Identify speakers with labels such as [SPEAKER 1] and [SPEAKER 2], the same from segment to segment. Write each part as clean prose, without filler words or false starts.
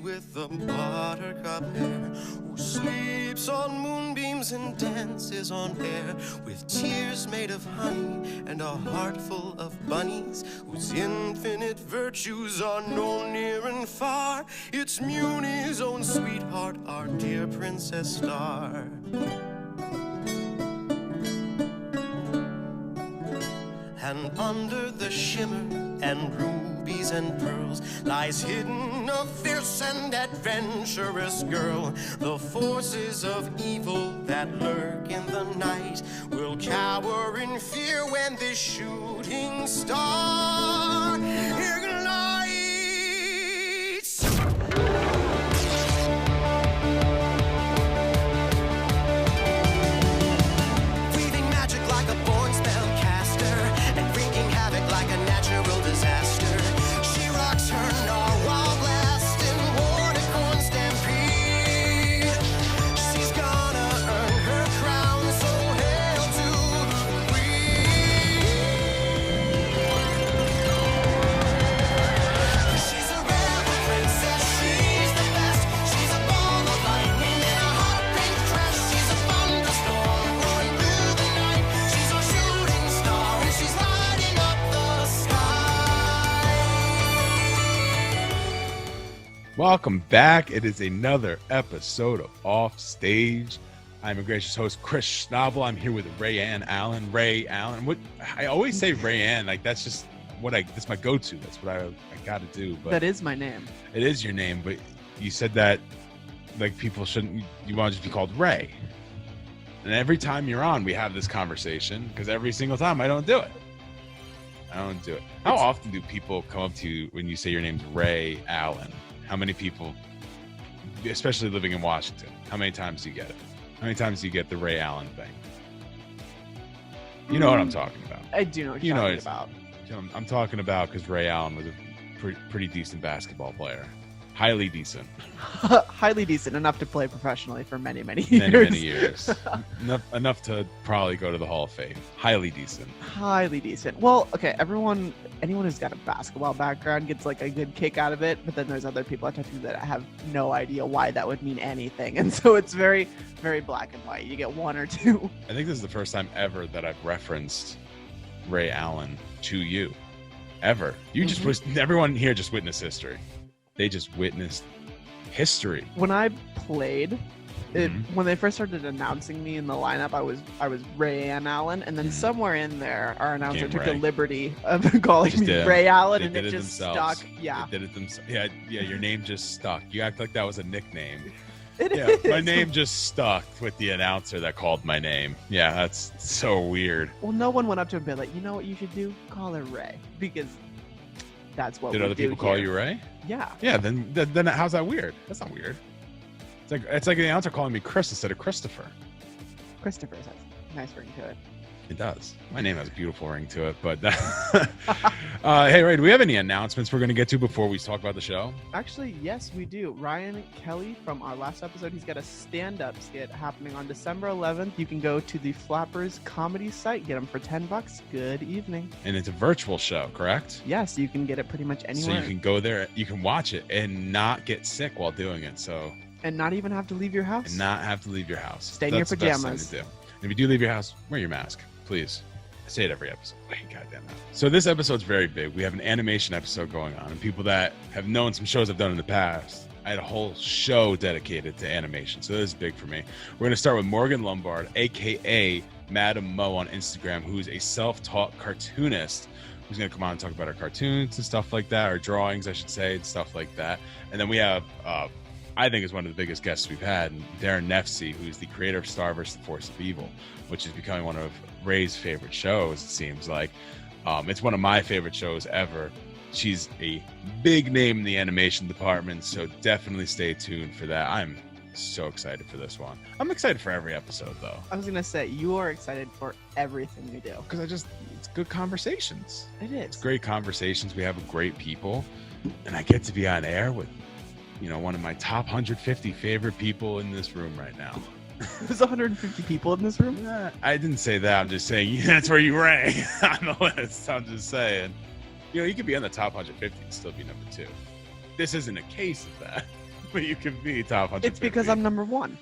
[SPEAKER 1] with the buttercup hair, who sleeps on moonbeams and dances on air, with tears made of honey and a heart full of bunnies, whose infinite virtues are known near and far. It's Muni's own sweetheart, our dear Princess Star. And under the shimmer and rubies and pearls lies hidden a fierce and adventurous girl. The forces of evil that lurk in the night will cower in fear when this shooting star ignites. Weaving magic like a born spellcaster and wreaking havoc like a natural disaster. She rocks her narwhal blast in Warnicorn stampede. She's gonna earn her crown, so hail to the queen. She's a rebel princess, she's the best. She's a ball of lightning in a hot pink dress. She's a thunderstorm roaring through the night. She's our shooting star and she's lighting up the sky.
[SPEAKER 2] Welcome back. It is another episode of Off Stage. I'm your gracious host, Chris Schnabel. I'm here with Ray Allen. Ray Allen. What I always say Ray Ann, like that's just what that's my go-to. That's what I gotta do. But
[SPEAKER 3] That is my name.
[SPEAKER 2] it is your name, but you said that like people shouldn't, you want to just be called Ray. And every time you're on, we have this conversation because every single time I don't do it. How often do people come up to you when you say your name's Ray Allen? How many people, especially living in Washington, how many times do you get it? How many times do you get the Ray Allen thing? You know what I'm talking about.
[SPEAKER 3] I do know what you're talking about.
[SPEAKER 2] I'm talking about because Ray Allen was a pretty decent basketball player. Highly decent.
[SPEAKER 3] Highly decent, enough to play professionally for many, many years.
[SPEAKER 2] Many years. enough to probably go to the Hall of Fame. Highly decent.
[SPEAKER 3] Highly decent. Well, okay, anyone who's got a basketball background gets like a good kick out of it, but then there's other people I talk to that have no idea why that would mean anything. And so it's very, very black and white. You get one or two.
[SPEAKER 2] I think this is the first time ever that I've referenced Ray Allen to you. Ever. You just everyone here just witnessed history. They just witnessed history.
[SPEAKER 3] When I played, when they first started announcing me in the lineup, I was Ray Allen, and then somewhere in there, our announcer took the liberty of calling me Ray Allen, and it just stuck. Yeah,
[SPEAKER 2] they did it themselves. Yeah. Your name just stuck. You act like that was a nickname.
[SPEAKER 3] It is.
[SPEAKER 2] My name just stuck with the announcer that called my name. Yeah, that's so weird.
[SPEAKER 3] Well, no one went up to him and be like, you know what you should do? Call her Ray, because that's what
[SPEAKER 2] Did
[SPEAKER 3] we
[SPEAKER 2] other
[SPEAKER 3] do
[SPEAKER 2] people call
[SPEAKER 3] here.
[SPEAKER 2] you Ray?
[SPEAKER 3] Yeah.
[SPEAKER 2] Yeah, then how's that weird? That's not weird. It's like the announcer calling me Chris instead of Christopher.
[SPEAKER 3] Christopher has a nice ring to it.
[SPEAKER 2] It does. My name has a beautiful ring to it, but hey, Ray, do we have any announcements we're going to get to before we talk about the show?
[SPEAKER 3] Actually, yes, we do. Ryan Kelly from our last episode, he's got a stand-up skit happening on December 11th. You can go to the Flappers comedy site, get them for $10. Good evening.
[SPEAKER 2] And it's a virtual show, correct?
[SPEAKER 3] Yes, you can get it pretty much anywhere.
[SPEAKER 2] So you can go there, you can watch it and not get sick while doing it. So
[SPEAKER 3] and not even have to leave your house.
[SPEAKER 2] And not have to leave your house.
[SPEAKER 3] Stay in your pajamas.
[SPEAKER 2] That's the best thing to do. And if you do leave your house, wear your mask, please. I say it every episode. Goddamn that. So this episode's very big. We have an animation episode going on, and people that have known some shows I've done in the past, I had a whole show dedicated to animation. So this is big for me. We're going to start with Morgan Lombard, aka Madam Mo on Instagram, who's a self-taught cartoonist who's going to come on and talk about our cartoons and stuff like that, or drawings, I should say, and stuff like that. And then we have, I think is one of the biggest guests we've had, Darren Nefcy, who's the creator of Star vs. the Force of Evil, which is becoming one of Ray's favorite shows, it seems like. It's one of my favorite shows ever. She's a big name in the animation department, so definitely stay tuned for that. I'm so excited for this one. I'm excited for every episode, though.
[SPEAKER 3] I was going to say, you are excited for everything we do.
[SPEAKER 2] Because it's good conversations.
[SPEAKER 3] It is.
[SPEAKER 2] It's great conversations. We have great people, and I get to be on air with, one of my top 150 favorite people in this room right now.
[SPEAKER 3] There's 150 people in this room?
[SPEAKER 2] I didn't say that. I'm just saying that's where you rank on the list. I'm just saying. You could be on the top 150 and still be number 2. This isn't a case of that. but you can be top 150.
[SPEAKER 3] It's because I'm number one.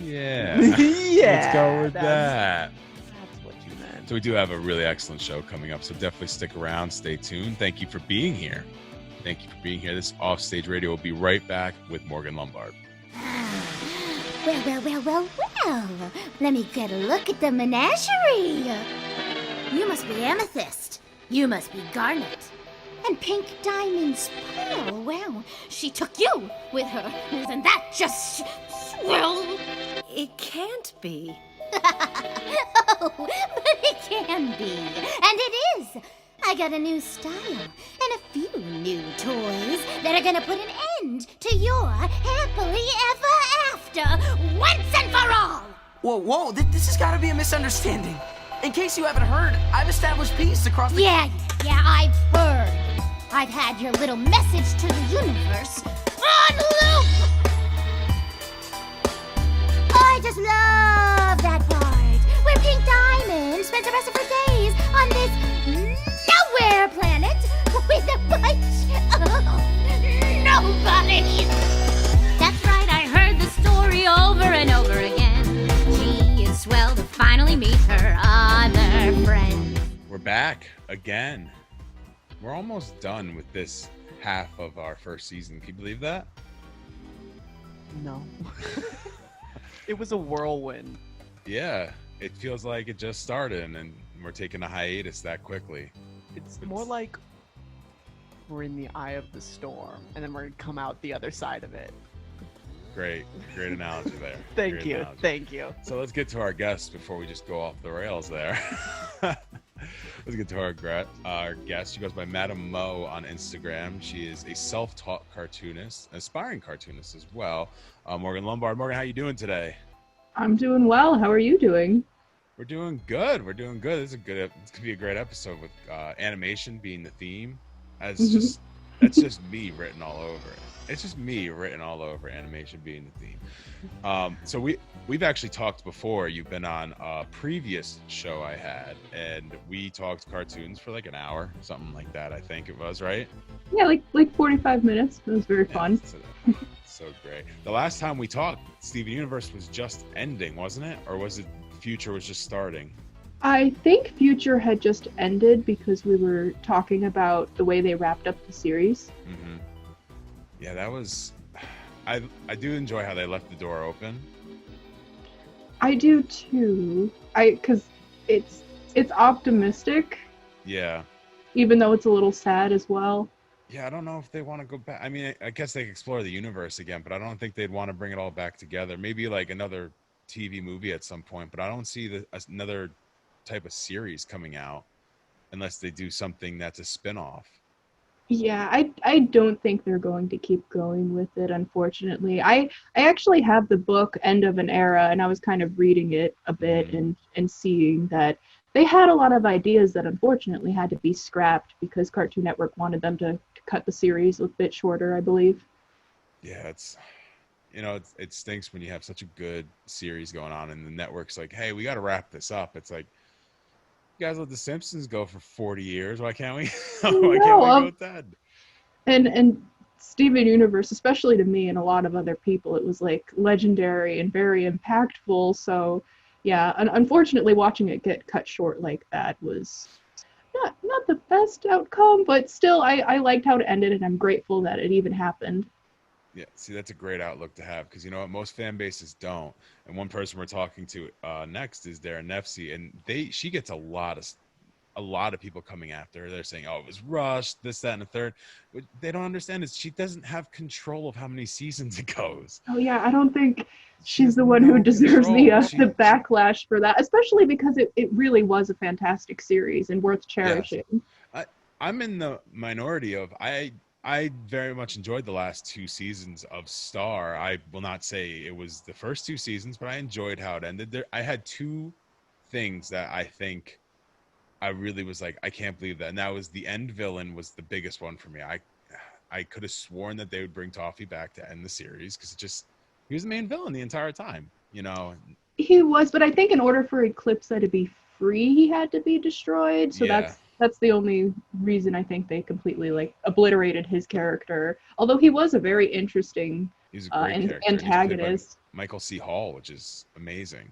[SPEAKER 2] Yeah.
[SPEAKER 3] Yeah.
[SPEAKER 2] Let's go with that.
[SPEAKER 3] That's what you meant.
[SPEAKER 2] So we do have a really excellent show coming up, so definitely stick around, stay tuned. Thank you for being here. Thank you for being here. This is Offstage Radio. We'll be right back with Morgan Lombard.
[SPEAKER 4] Well. Let me get a look at the menagerie. You must be Amethyst. You must be Garnet. And Pink Diamond's Pearl. Well, she took you with her. Isn't that just swell?
[SPEAKER 5] It can't be.
[SPEAKER 4] Oh, but it can be. And it is. I got a new style and a few new toys that are gonna put an end to your happily ever after once and for all.
[SPEAKER 6] Whoa, this has got to be a misunderstanding. In case you haven't heard, I've established peace across the...
[SPEAKER 4] Yeah, I've heard. I've had your little message to the universe on loop. I just love that part where Pink Diamond spends the rest of her days on this nowhere planet with a bunch of nobodies. That's right, I heard the story over and over again. She is swell to finally meet her other friend.
[SPEAKER 2] We're back again. We're almost done with this half of our first season. Can you believe that?
[SPEAKER 3] No. It was a whirlwind.
[SPEAKER 2] Yeah, it feels like it just started and we're taking a hiatus that quickly.
[SPEAKER 3] It's more like we're in the eye of the storm and then we're going to come out the other side of it.
[SPEAKER 2] Great analogy there.
[SPEAKER 3] Thank
[SPEAKER 2] Great
[SPEAKER 3] you.
[SPEAKER 2] analogy.
[SPEAKER 3] Thank you.
[SPEAKER 2] So let's get to our guests before we just go off the rails there. Let's get to our guest. She goes by Madam Mo on Instagram. She is a self-taught cartoonist, aspiring cartoonist as well. Morgan Lombard. Morgan, how you doing today?
[SPEAKER 7] I'm doing well. How are you doing?
[SPEAKER 2] We're doing good. This is could be a great episode with animation being the theme. That's just me written all over it. It's just me written all over animation being the theme. So we've actually talked before. You've been on a previous show I had, and we talked cartoons for like an hour, something like that. I think it was, right?
[SPEAKER 7] Yeah, like 45 minutes. It was very fun.
[SPEAKER 2] So great. The last time we talked, Steven Universe was just ending, wasn't it? Or was it Future was just starting?
[SPEAKER 7] I think Future had just ended because we were talking about the way they wrapped up the series.
[SPEAKER 2] Mm-hmm. Yeah, that was... I do enjoy how they left the door open.
[SPEAKER 7] I do too. Because it's optimistic.
[SPEAKER 2] Yeah.
[SPEAKER 7] Even though it's a little sad as well.
[SPEAKER 2] Yeah, I don't know if they want to go back. I mean, I guess they explore the universe again, but I don't think they'd want to bring it all back together. Maybe like another TV movie at some point, but I don't see another type of series coming out unless they do something that's a spin-off.
[SPEAKER 7] Yeah, I don't think they're going to keep going with it, unfortunately. I actually have the book End of an Era, and I was kind of reading it a bit and seeing that they had a lot of ideas that unfortunately had to be scrapped because Cartoon Network wanted them to cut the series a bit shorter, I believe.
[SPEAKER 2] Yeah, it stinks when you have such a good series going on and the network's like, hey, we got to wrap this up. It's like, you guys let The Simpsons go for 40 years. Why can't we? Why can't we go with that?
[SPEAKER 7] And Steven Universe, especially to me and a lot of other people, it was like legendary and very impactful. So yeah, unfortunately watching it get cut short like that was not the best outcome, but still I liked how it ended and I'm grateful that it even happened.
[SPEAKER 2] Yeah, see, that's a great outlook to have because you know what, most fan bases don't. And one person we're talking to next is Darren Nefcy, and she gets a lot of people coming after her. They're saying, "Oh, it was rushed, this, that, and the third." What they don't understand is she doesn't have control of how many seasons it goes.
[SPEAKER 7] Oh yeah, I don't think she's the one who deserves the backlash for that, especially because it really was a fantastic series and worth cherishing.
[SPEAKER 2] Yes. I'm in the minority of I very much enjoyed the last 2 seasons of Star. I will not say it was the first 2 seasons, but I enjoyed how it ended. I had 2 things that I think I really was like, I can't believe that. And that was the end villain was the biggest one for me. I could have sworn that they would bring Toffee back to end the series because he was the main villain the entire time, you know.
[SPEAKER 7] He was, but I think in order for Eclipse to be free, he had to be destroyed. So That's the only reason I think they completely like obliterated his character. Although he was a very interesting
[SPEAKER 2] He's a great character. And he's played by
[SPEAKER 7] antagonist.
[SPEAKER 2] Michael C. Hall, which is amazing.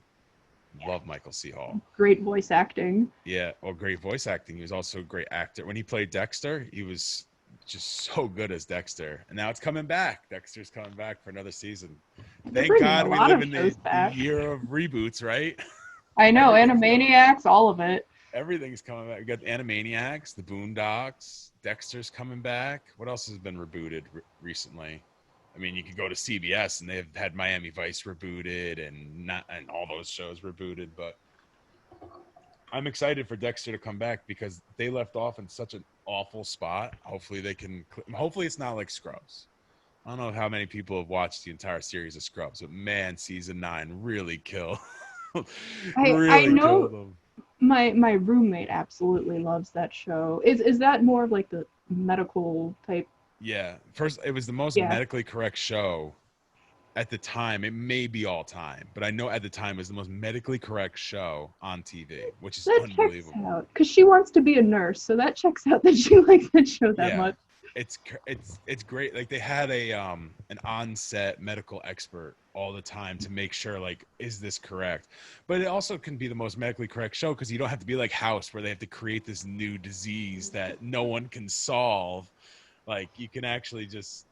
[SPEAKER 2] Love Michael C. Hall.
[SPEAKER 7] Great voice acting.
[SPEAKER 2] Yeah, well, great voice acting. He was also a great actor. When he played Dexter, he was just so good as Dexter. And now it's coming back. Dexter's coming back for another season. Thank God we live in the year of reboots, right?
[SPEAKER 7] I know, Animaniacs, all of it.
[SPEAKER 2] Everything's coming back. We got the Animaniacs, the Boondocks, Dexter's coming back. What else has been rebooted recently? I mean, you could go to CBS and they've had Miami Vice rebooted and all those shows rebooted. But I'm excited for Dexter to come back because they left off in such an awful spot. Hopefully hopefully it's not like Scrubs. I don't know how many people have watched the entire series of Scrubs, but man, season 9 really killed.
[SPEAKER 7] I know. Killed them. My roommate absolutely loves that show. Is that more of like the medical type?
[SPEAKER 2] Yeah. First, it was the most medically correct show at the time. It may be all time, but I know at the time it was the most medically correct show on TV, which is unbelievable. Checks out
[SPEAKER 7] because she wants to be a nurse, so that checks out that she likes that show that much.
[SPEAKER 2] It's great. Like they had an on-set medical expert all the time to make sure, like, is this correct? But it also can be the most medically correct show because you don't have to be like House, where they have to create this new disease that no one can solve. Like, you can actually just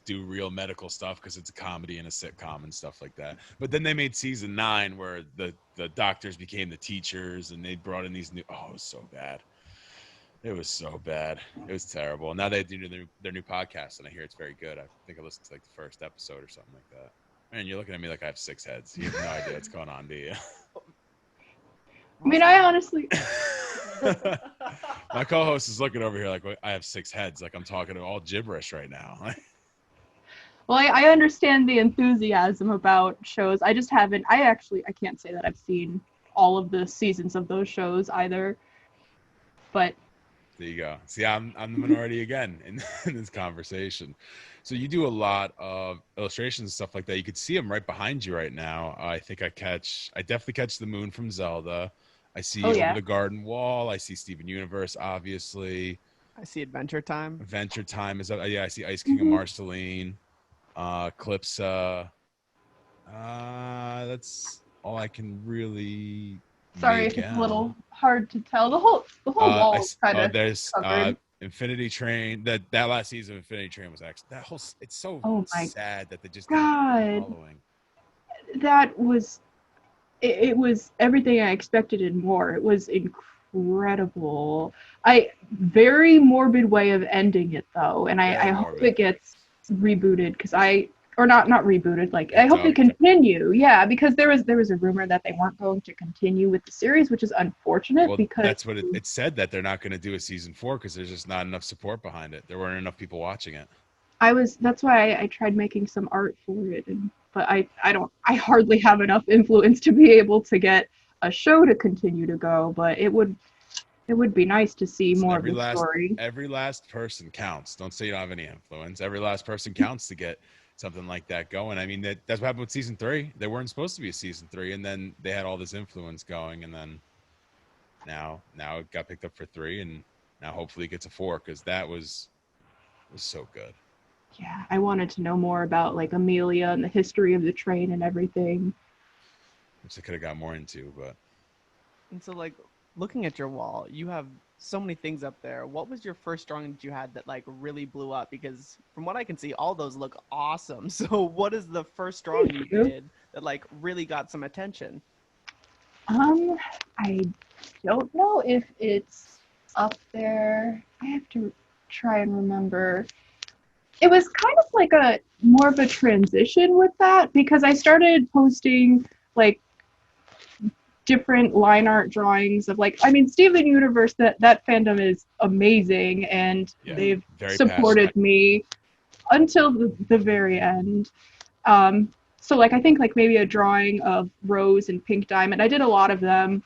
[SPEAKER 2] do real medical stuff because it's a comedy and a sitcom and stuff like that. But then they made season 9 where the doctors became the teachers and they brought in these new. Oh, it was so bad. It was so bad. It was terrible. And now they do their new podcast, and I hear it's very good. I think I listened to like the first episode or something like that. Man, you're looking at me like I have 6 heads. You have no idea what's going on, do you?
[SPEAKER 7] I mean, I honestly...
[SPEAKER 2] My co-host is looking over here like I have 6 heads. Like I'm talking all gibberish right now.
[SPEAKER 7] Well, I understand the enthusiasm about shows. I just haven't... I can't say that I've seen all of the seasons of those shows either. But...
[SPEAKER 2] There you go. See, I'm the minority again in this conversation. So you do a lot of illustrations and stuff like that. You could see them right behind you right now. I think I definitely catch the moon from Zelda. I see Over the Garden Wall. I see Steven Universe, obviously.
[SPEAKER 3] I see Adventure Time.
[SPEAKER 2] Adventure Time is up. Yeah, I see Ice King of Marceline, Calypso. That's all I can really.
[SPEAKER 7] Sorry if it's a little hard to tell. The whole wall is kind of covered.
[SPEAKER 2] Infinity Train. That last season of Infinity Train was actually it's so sad that they just
[SPEAKER 7] God.
[SPEAKER 2] Following.
[SPEAKER 7] That was it was everything I expected and more. It was incredible. Very morbid way of ending it though, and I hope it gets rebooted or not rebooted. Like I hope they continue. Yeah, because there was a rumor that they weren't going to continue with the series, which is unfortunate because
[SPEAKER 2] that's what it said, that they're not going to do a season 4 because there's just not enough support behind it. There weren't enough people watching it.
[SPEAKER 7] That's why I tried making some art for it, but I hardly have enough influence to be able to get a show to continue to go. But it would be nice to see more of the story.
[SPEAKER 2] Every last person counts. Don't say you don't have any influence. Every last person counts to get something like that going. I mean, that's what happened with season 3. They weren't supposed to be a season 3, and then they had all this influence going, and then now it got picked up for 3, and now hopefully it gets a 4 because that was so good.
[SPEAKER 7] Yeah, I wanted to know more about like Amelia and the history of the train and everything.
[SPEAKER 2] Which I could have got more into, but.
[SPEAKER 3] And so, like, looking at your wall, you have so many things up there. What was your first drawing that you had that like really blew up? Because from what I can see, all those look awesome. So what is the first drawing you did that like really got some attention?
[SPEAKER 7] I don't know if it's up there. I have to try and remember. It was kind of like a more of a transition with that because I started posting like different line art drawings of like, I mean, Steven Universe, that fandom is amazing and they've supported me until the very end. So like, I think like maybe a drawing of Rose and Pink Diamond. I did a lot of them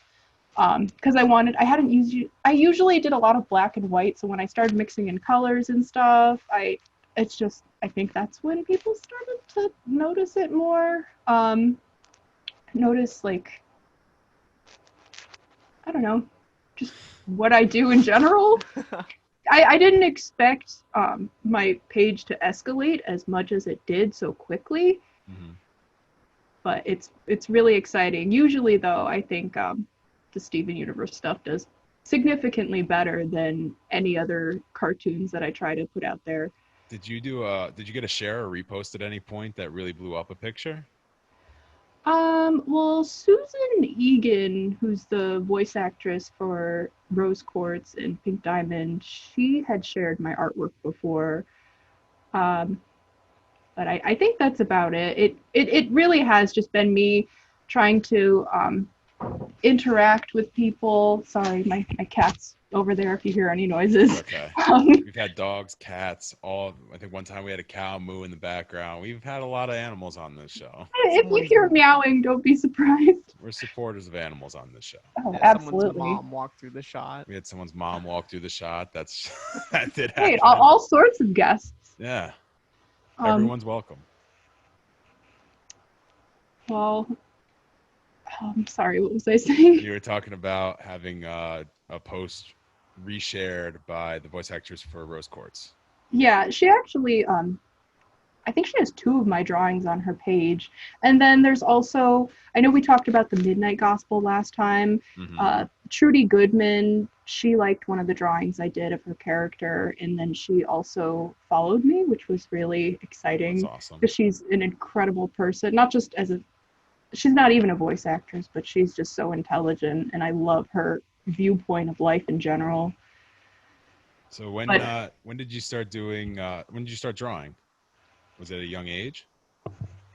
[SPEAKER 7] because I usually did a lot of black and white. So when I started mixing in colors and stuff, I think that's when people started to notice it more. Notice like, I don't know, just what I do in general. I didn't expect my page to escalate as much as it did so quickly.
[SPEAKER 2] Mm-hmm.
[SPEAKER 7] But it's really exciting. Usually, though, I think the Steven Universe stuff does significantly better than any other cartoons that I try to put out there.
[SPEAKER 2] Did you get a share or repost at any point that really blew up a picture?
[SPEAKER 7] Well, Susan Egan, who's the voice actress for Rose Quartz and Pink Diamond, she had shared my artwork before. But I think that's about it. It really has just been me trying to interact with people. Sorry, my cat's over there if you hear any noises.
[SPEAKER 2] Okay. We've had dogs, cats, all. I think one time we had a cow moo in the background. We've had a lot of animals on this show.
[SPEAKER 7] If you hear meowing, don't be surprised.
[SPEAKER 2] We're supporters of animals on this show.
[SPEAKER 7] Oh,
[SPEAKER 3] Yeah,
[SPEAKER 7] absolutely.
[SPEAKER 3] Someone's mom walked through the shot.
[SPEAKER 2] We had someone's mom walk through the shot. That did happen.
[SPEAKER 7] Hey, all sorts of guests.
[SPEAKER 2] Yeah. Everyone's welcome.
[SPEAKER 7] Well, I'm sorry, what was I saying?
[SPEAKER 2] You were talking about having a post reshared by the voice actress for Rose Quartz.
[SPEAKER 7] Yeah, she actually, I think she has 2 of my drawings on her page. And then there's also, I know we talked about the Midnight Gospel last time.
[SPEAKER 2] Mm-hmm.
[SPEAKER 7] Trudy Goodman, she liked one of the drawings I did of her character, and then she also followed me, which was really exciting.
[SPEAKER 2] That's awesome.
[SPEAKER 7] Because she's an incredible person, not just she's not even a voice actress, but she's just so intelligent, and I love her viewpoint of life in general.
[SPEAKER 2] So when did you start doing? When did you start drawing? Was it at a young age?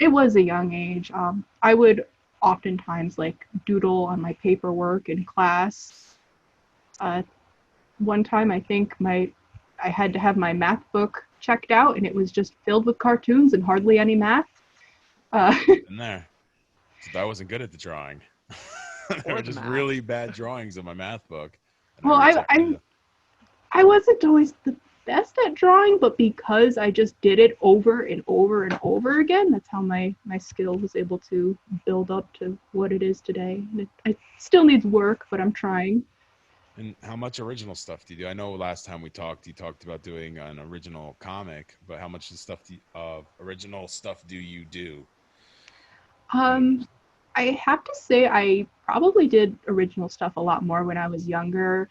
[SPEAKER 7] It was a young age. I would oftentimes doodle on my paperwork in class. One time I think I had to have my math book checked out, and it was just filled with cartoons and hardly any math.
[SPEAKER 2] In there. So I wasn't good at the drawing. There were just
[SPEAKER 3] math.
[SPEAKER 2] really bad drawings in my math book.
[SPEAKER 7] Well, I wasn't always the best at drawing, but because I just did it over and over and over again, that's how my skill was able to build up to what it is today. And it still needs work, but I'm trying.
[SPEAKER 2] And how much original stuff do you do? I know last time we talked, you talked about doing an original comic, but how much original stuff do you do?
[SPEAKER 7] I have to say I probably did original stuff a lot more when I was younger,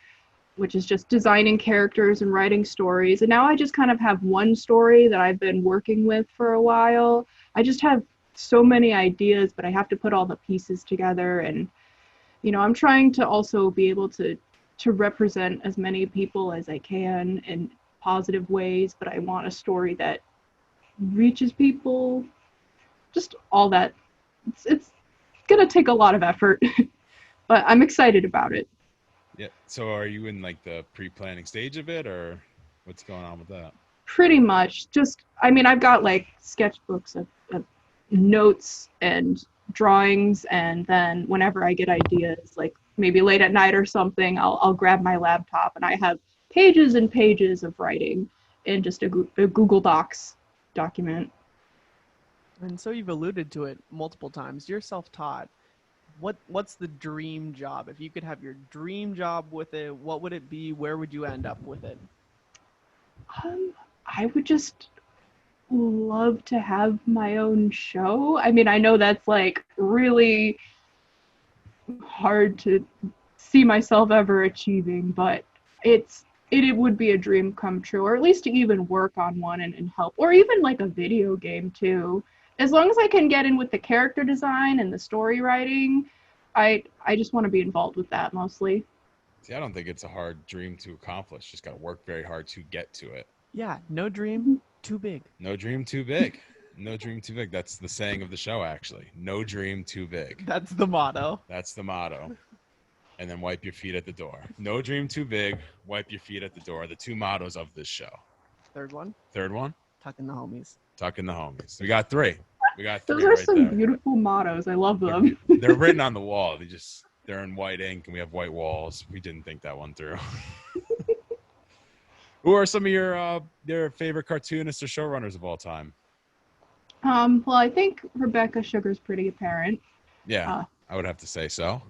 [SPEAKER 7] which is just designing characters and writing stories. And now I just kind of have one story that I've been working with for a while. I just have so many ideas, but I have to put all the pieces together. And, I'm trying to also be able to represent as many people as I can in positive ways, but I want a story that reaches people, just all that. It's gonna take a lot of effort, but I'm excited about it.
[SPEAKER 2] Yeah. So are you in the pre-planning stage of it, or what's going on with that?
[SPEAKER 7] Pretty much. I've got sketchbooks of notes and drawings, and then whenever I get ideas, maybe late at night or something, I'll grab my laptop, and I have pages and pages of writing in just a Google Docs document.
[SPEAKER 3] And so you've alluded to it multiple times. You're self-taught. What's the dream job? If you could have your dream job with it, what would it be? Where would you end up with it?
[SPEAKER 7] I would just love to have my own show. I know that's really hard to see myself ever achieving, but it would be a dream come true, or at least to even work on one and help, or even a video game too. As long as I can get in with the character design and the story writing, I just want to be involved with that mostly.
[SPEAKER 2] See, I don't think it's a hard dream to accomplish. Just got to work very hard to get to it.
[SPEAKER 3] Yeah, no dream too big.
[SPEAKER 2] No dream too big. No dream too big. That's the saying of the show, actually. No dream too big.
[SPEAKER 3] That's the motto.
[SPEAKER 2] That's the motto. And then wipe your feet at the door. No dream too big. Wipe your feet at the door. The 2 mottos of this show.
[SPEAKER 3] Third one?
[SPEAKER 2] Third one?
[SPEAKER 3] Tuck in the homies.
[SPEAKER 2] Tuck in the homies. We got 3.
[SPEAKER 7] Those are some beautiful mottos. I love them.
[SPEAKER 2] They're written on the wall. They're in white ink, and we have white walls. We didn't think that one through. Who are some of your favorite cartoonists or showrunners of all time?
[SPEAKER 7] Well, I think Rebecca Sugar's pretty apparent.
[SPEAKER 2] Yeah, I would have to say so.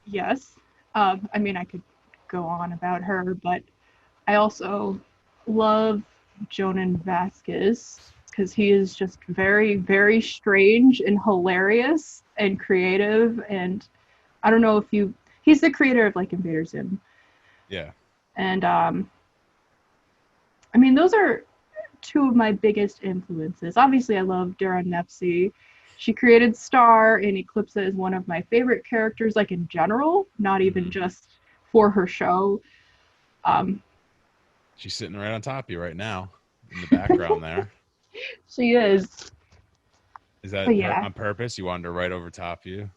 [SPEAKER 7] Yes. I could go on about her, but I also love Jonan Vasquez because he is just very, very strange and hilarious and creative. And I don't know if he's the creator of like Invader Zim.
[SPEAKER 2] Yeah.
[SPEAKER 7] And I mean, those are two of my biggest influences. Obviously, I love Daron Nefcy. She created Star, and Eclipsa is one of my favorite characters, like in general, not even just for her show.
[SPEAKER 2] She's sitting right on top of you right now in the background there.
[SPEAKER 7] She is.
[SPEAKER 2] Is that on purpose? You wanted her right over top of you?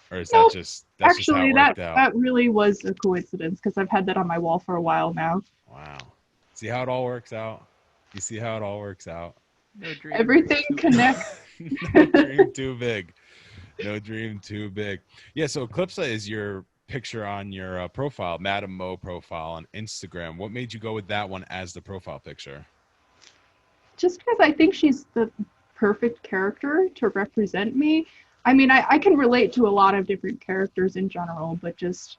[SPEAKER 2] Or is
[SPEAKER 7] Nope.
[SPEAKER 2] that's
[SPEAKER 7] Actually,
[SPEAKER 2] just how it worked out?
[SPEAKER 7] that really was a coincidence because I've had that on my wall for a while now.
[SPEAKER 2] Wow. See how it all works out? You see how it all works out?
[SPEAKER 3] No dream.
[SPEAKER 7] Everything connects.
[SPEAKER 2] No dream too big. No dream too big. Yeah, so Eclipsa is your picture on your profile, Madam Mo profile on Instagram. What made you go with that one as the profile picture?
[SPEAKER 7] Just because I think she's the perfect character to represent me. I mean, I can relate to a lot of different characters in general, but just,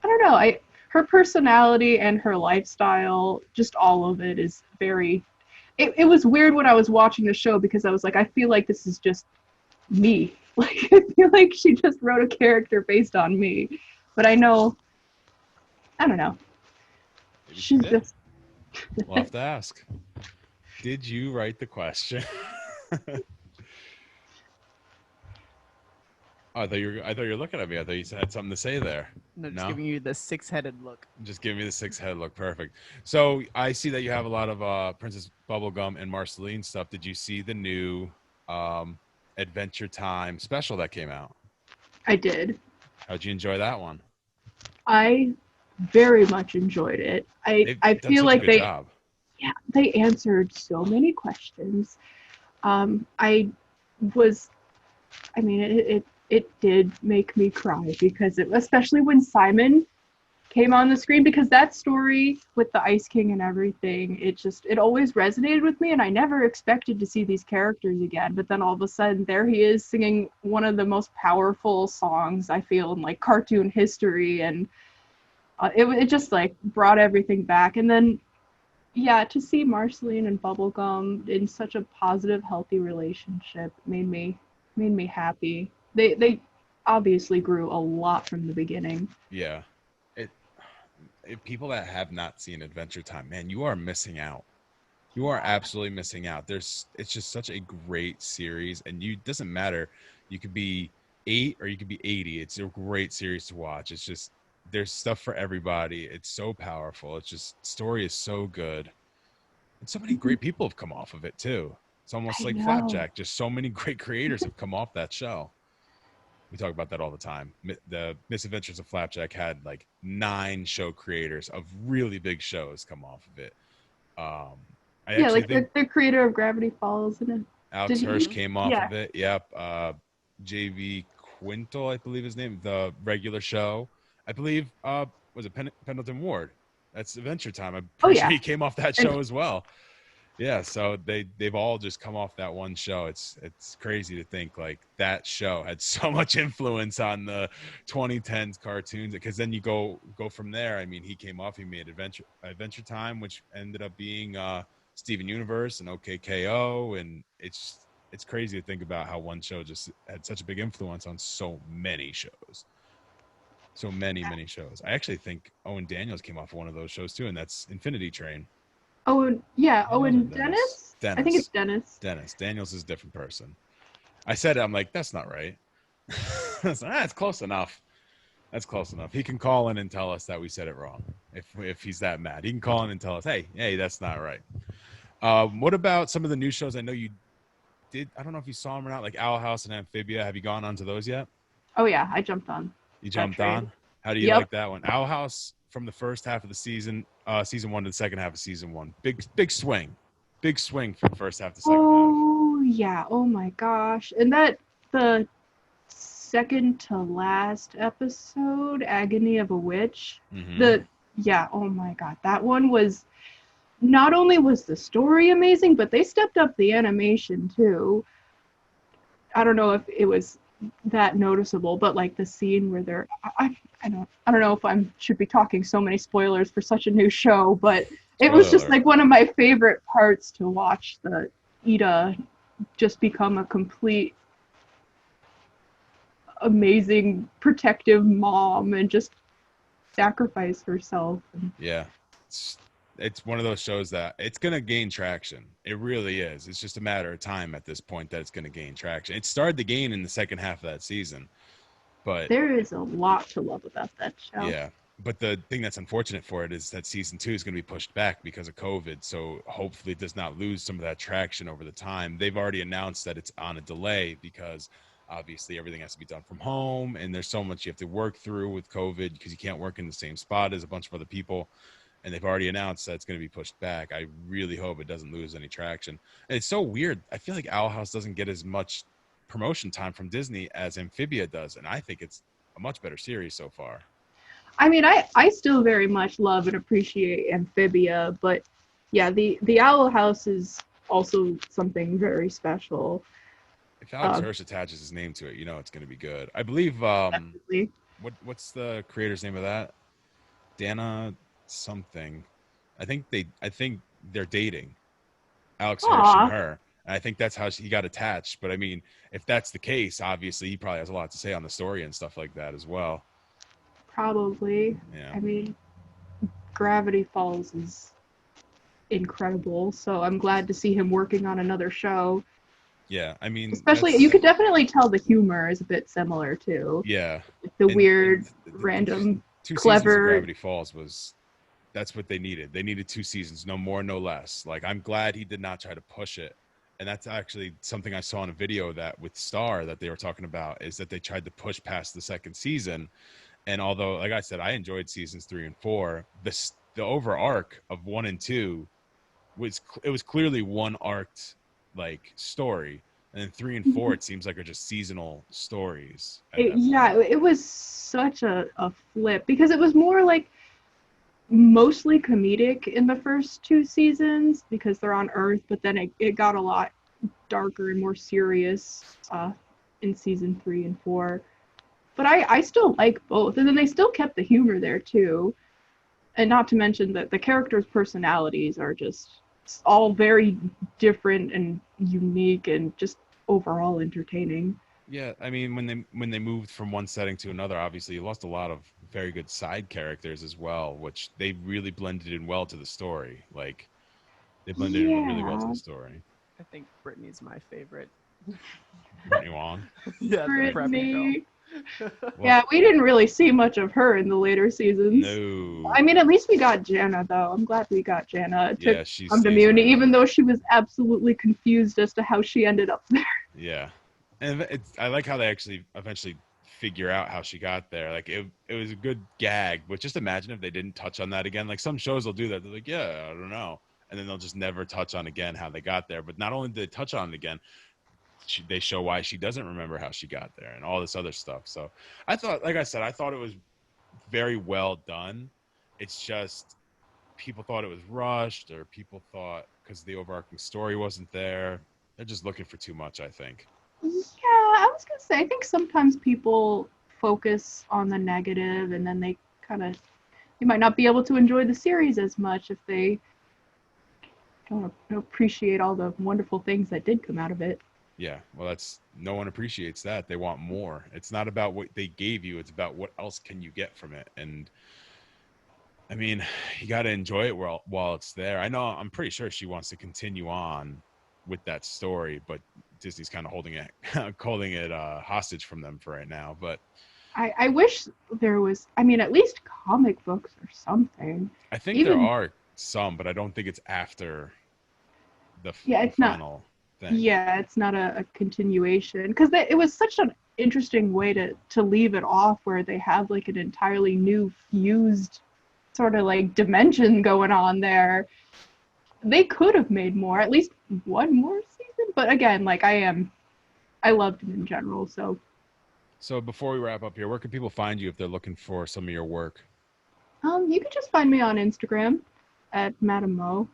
[SPEAKER 7] I don't know. Her personality and her lifestyle, just all of it is very, it was weird when I was watching the show because I was like, I feel like this is just me. Like, I feel like she just wrote a character based on me. But I know, I don't know.
[SPEAKER 2] Maybe
[SPEAKER 7] She's
[SPEAKER 2] did.
[SPEAKER 7] just...
[SPEAKER 2] We'll have to ask. Did you write the question? Oh, I thought you were looking at me. I thought you had something to say there.
[SPEAKER 3] No, just giving you the six-headed look.
[SPEAKER 2] Just give me the six-headed look. Perfect. So I see that you have a lot of Princess Bubblegum and Marceline stuff. Did you see the new Adventure Time special that came out?
[SPEAKER 7] I did.
[SPEAKER 2] How'd you enjoy that one?
[SPEAKER 7] I very much enjoyed it. I feel like they answered so many questions. It did make me cry because especially when Simon came on the screen, because that story with the Ice King and everything, it always resonated with me, and I never expected to see these characters again. But then all of a sudden, there he is singing one of the most powerful songs I feel in like cartoon history, and it just like brought everything back. And then, yeah, to see Marceline and Bubblegum in such a positive, healthy relationship made me happy. They obviously grew a lot from the beginning.
[SPEAKER 2] Yeah. If people that have not seen Adventure Time, man, you are missing out. You are absolutely missing out. It's just such a great series, and it doesn't matter. You could be 8 or you could be 80. It's a great series to watch. It's just, there's stuff for everybody. It's so powerful. It's just, story is so good. And so many great people have come off of it too. It's almost like Flapjack. Just so many great creators have come off that show. We talk about that all the time. The Misadventures of Flapjack had like 9 show creators of really big shows come off of it.
[SPEAKER 7] The creator of Gravity Falls, isn't it?
[SPEAKER 2] Alex Hirsch came off of it. Yep. JV Quintal, I believe his name. The regular show, I believe, was it Pendleton Ward? That's Adventure Time. I'm pretty sure he came off that show as well. Yeah, so they've all just come off that one show. It's crazy to think like that show had so much influence on the 2010s cartoons, because then you go from there. I mean, he came off, he made Adventure Time, which ended up being Steven Universe and OKKO, and it's crazy to think about how one show just had such a big influence on so many shows. So many shows. I actually think Owen Daniels came off of one of those shows too, and that's Infinity Train.
[SPEAKER 7] Owen Dennis? I think it's Dennis.
[SPEAKER 2] Daniels is a different person. I said it, I'm like, that's not right. It's close enough. That's close enough. He can call in and tell us that we said it wrong. If he's that mad, he can call in and tell us, hey, that's not right. What about some of the new shows? I know you did. I don't know if you saw them or not, like Owl House and Amphibia. Have you gone onto those yet?
[SPEAKER 7] Oh yeah, I jumped on.
[SPEAKER 2] You jumped on? How do you like that one? Owl House, from the first half of the season 1 to the second half of season 1. Big swing. Big swing from the first half to second half.
[SPEAKER 7] Oh yeah. Oh my gosh. And the second to last episode, Agony of a Witch. Oh my god. That one was, not only was the story amazing, but they stepped up the animation too. I don't know if it was that noticeable, but like the scene where they're I don't know if I should be talking so many spoilers for such a new show, but it was just like one of my favorite parts to watch the Ida just become a complete amazing protective mom and just sacrifice herself.
[SPEAKER 2] Yeah. It's one of those shows that it's going to gain traction. It really is. It's just a matter of time at this point that it's going to gain traction. It started to gain in the second half of that season, but
[SPEAKER 7] there is a lot to love about that show.
[SPEAKER 2] Yeah. But the thing that's unfortunate for it is that season 2 is going to be pushed back because of COVID. So hopefully it does not lose some of that traction over the time. They've already announced that it's on a delay because obviously everything has to be done from home. And there's so much you have to work through with COVID because you can't work in the same spot as a bunch of other people. And they've already announced that it's going to be pushed back. I really hope it doesn't lose any traction. And it's so weird. I feel like Owl House doesn't get as much promotion time from Disney as Amphibia does. And I think it's a much better series so far.
[SPEAKER 7] I mean, I still very much love and appreciate Amphibia, but yeah, the Owl House is also something very special.
[SPEAKER 2] If Alex Hirsch attaches his name to it, you know it's going to be good. I believe,
[SPEAKER 7] Definitely.
[SPEAKER 2] what's the creator's name of that? Dana something. I think they're dating. Alex Hirsch and her. And I think that's how he got attached. But I mean, if that's the case, obviously he probably has a lot to say on the story and stuff like that as well.
[SPEAKER 7] Probably.
[SPEAKER 2] Yeah.
[SPEAKER 7] I mean, Gravity Falls is incredible, so I'm glad to see him working on another show.
[SPEAKER 2] Yeah, I mean,
[SPEAKER 7] especially you could definitely tell the humor is a bit similar too.
[SPEAKER 2] Yeah.
[SPEAKER 7] The weird, random,
[SPEAKER 2] two
[SPEAKER 7] clever.
[SPEAKER 2] Seasons of Gravity Falls that's what they needed. They needed 2 seasons, no more, no less. Like, I'm glad he did not try to push it. And that's actually something I saw in a video that with Star that they were talking about, is that they tried to push past the second season. And although, like I said, I enjoyed seasons 3 and 4, the over arc of 1 and 2 was clearly one arced like story, and then 3 and 4 it seems like are just seasonal stories.
[SPEAKER 7] It was such a flip because it was more like mostly comedic in the first 2 seasons because they're on Earth, but then it got a lot darker and more serious in season 3 and 4. But I still like both. And then they still kept the humor there, too. And not to mention that the characters' personalities are just all very different and unique and just overall entertaining.
[SPEAKER 2] Yeah, I mean, when they moved from one setting to another, obviously you lost a lot of very good side characters as well, which they really blended in well to the story. Like, they blended in really well to the story.
[SPEAKER 3] I think Brittany's my favorite.
[SPEAKER 2] Brittany Wong?
[SPEAKER 3] Yeah,
[SPEAKER 7] Brittany. Yeah, we didn't really see much of her in the later seasons.
[SPEAKER 2] No.
[SPEAKER 7] I mean, at least we got Jana, though. I'm glad we got Jana. It took
[SPEAKER 2] she's
[SPEAKER 7] some Muni, even though she was absolutely confused as to how she ended up there.
[SPEAKER 2] Yeah. And I like how they actually eventually figure out how she got there. Like, it was a good gag, but just imagine if they didn't touch on that again. Like, some shows will do that. They're like, yeah, I don't know. And then they'll just never touch on again how they got there. But not only did they touch on it again, they show why she doesn't remember how she got there and all this other stuff. So I thought, like I said, I thought it was very well done. It's just people thought it was rushed, or people thought because the overarching story wasn't there. They're just looking for too much, I think.
[SPEAKER 7] Yeah, I was going to say, I think sometimes people focus on the negative and then they might not be able to enjoy the series as much if they don't appreciate all the wonderful things that did come out of it.
[SPEAKER 2] Yeah, well, no one appreciates that. They want more. It's not about what they gave you. It's about what else can you get from it. And I mean, you got to enjoy it while it's there. I'm pretty sure she wants to continue on with that story, but Disney's kind of holding it hostage from them for right now. But
[SPEAKER 7] I wish there was, at least comic books or something.
[SPEAKER 2] I think there are some, but I don't think it's after the final thing.
[SPEAKER 7] Yeah, it's not a continuation, because it was such an interesting way to leave it off, where they have like an entirely new fused sort of like dimension going on there. They could have made more, at least one more season, but again, like I loved it in general. So
[SPEAKER 2] before we wrap up here, where can people find you if they're looking for some of your work?
[SPEAKER 7] You can just find me on Instagram at madam.mo.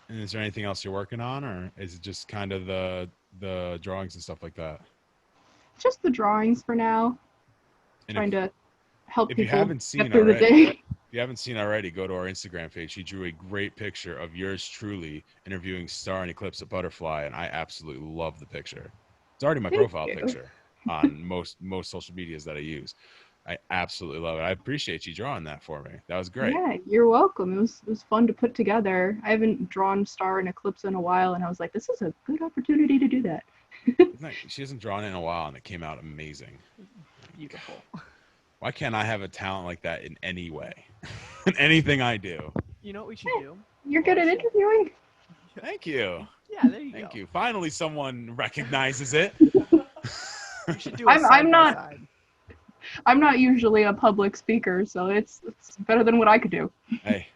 [SPEAKER 2] And is there anything else you're working on, or is it just kind of the drawings and stuff like that?
[SPEAKER 7] just the drawings for now.
[SPEAKER 2] And
[SPEAKER 7] Trying to help
[SPEAKER 2] if you
[SPEAKER 7] people
[SPEAKER 2] haven't seen
[SPEAKER 7] get through the
[SPEAKER 2] already,
[SPEAKER 7] day.
[SPEAKER 2] if you haven't seen already, go to our Instagram page. She drew a great picture of yours truly interviewing Star and Eclipse at Butterfly, and I absolutely love the picture. It's already my
[SPEAKER 7] Thank
[SPEAKER 2] profile
[SPEAKER 7] you.
[SPEAKER 2] picture on most social medias that I use. I absolutely love it. I appreciate you drawing that for me. That was great.
[SPEAKER 7] Yeah, you're welcome. It was fun to put together. I haven't drawn Star and Eclipse in a while, and I was like, this is a good opportunity to do that.
[SPEAKER 2] She hasn't drawn it in a while, and it came out amazing.
[SPEAKER 3] Beautiful.
[SPEAKER 2] Why can't I have a talent like that in any way? In anything I do?
[SPEAKER 3] You know what we should do?
[SPEAKER 7] You're good at interviewing.
[SPEAKER 2] Thank you.
[SPEAKER 3] Yeah, there you go.
[SPEAKER 2] Thank you. Finally, someone recognizes it.
[SPEAKER 3] We should do a
[SPEAKER 7] I'm not-
[SPEAKER 3] side-by-side.
[SPEAKER 7] I'm not usually a public speaker, so it's better than what I could do.
[SPEAKER 2] Hey,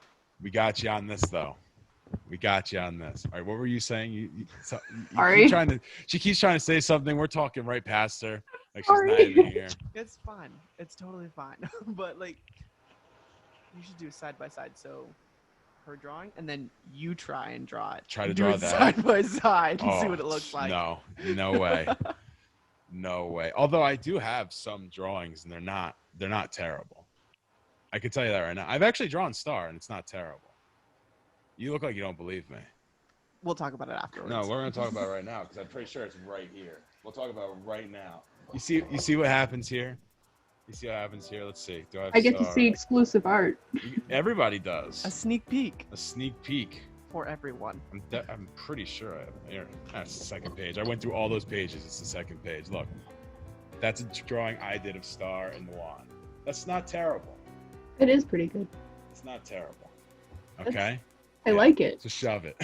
[SPEAKER 2] we got you on this, though. We got you on this. All right, what were you saying? You
[SPEAKER 7] Sorry.
[SPEAKER 2] She keeps trying to say something. We're talking right past her. Like she's
[SPEAKER 7] Sorry.
[SPEAKER 2] not even here.
[SPEAKER 3] It's fine. It's totally fine. But like, you should do side by side. So, her drawing, and then you try and draw it.
[SPEAKER 2] Try to
[SPEAKER 3] Do
[SPEAKER 2] draw
[SPEAKER 3] it
[SPEAKER 2] that.
[SPEAKER 3] side by side and see
[SPEAKER 2] Oh,
[SPEAKER 3] what it looks like.
[SPEAKER 2] No way. No way. Although I do have some drawings, and they're not terrible. I can tell you that right now. I've actually drawn Star, and it's not terrible. You look like you don't believe me.
[SPEAKER 3] We'll talk about it afterwards.
[SPEAKER 2] No, we're going to talk about it right now because I'm pretty sure it's right here. We'll talk about it right now. You see what happens here? You see what happens here? Let's see. Do I have
[SPEAKER 7] I get to
[SPEAKER 2] Star?
[SPEAKER 7] see exclusive art.
[SPEAKER 2] Everybody does.
[SPEAKER 3] A sneak peek
[SPEAKER 2] A sneak peek.
[SPEAKER 3] for everyone.
[SPEAKER 2] I'm pretty sure I have it here. That's the second page. I went through all those pages. It's the second page. Look, that's a drawing I did of Star and the Wand. That's not terrible.
[SPEAKER 7] It is pretty good.
[SPEAKER 2] It's not terrible. Okay?
[SPEAKER 7] I like it.
[SPEAKER 2] So shove it.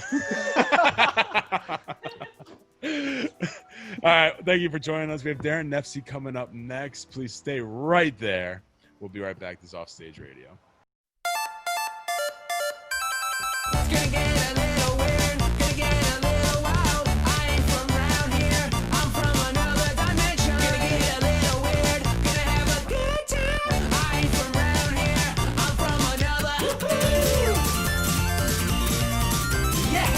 [SPEAKER 2] All right. Thank you for joining us. We have Darren Nefcy coming up next. Please stay right there. We'll be right back. This is Offstage Radio.
[SPEAKER 6] Gonna get a little weird, gonna get a little wild. I ain't from around here, I'm from another dimension. Gonna get a little weird, gonna have a good time. I ain't from around here, I'm from another. Yeah!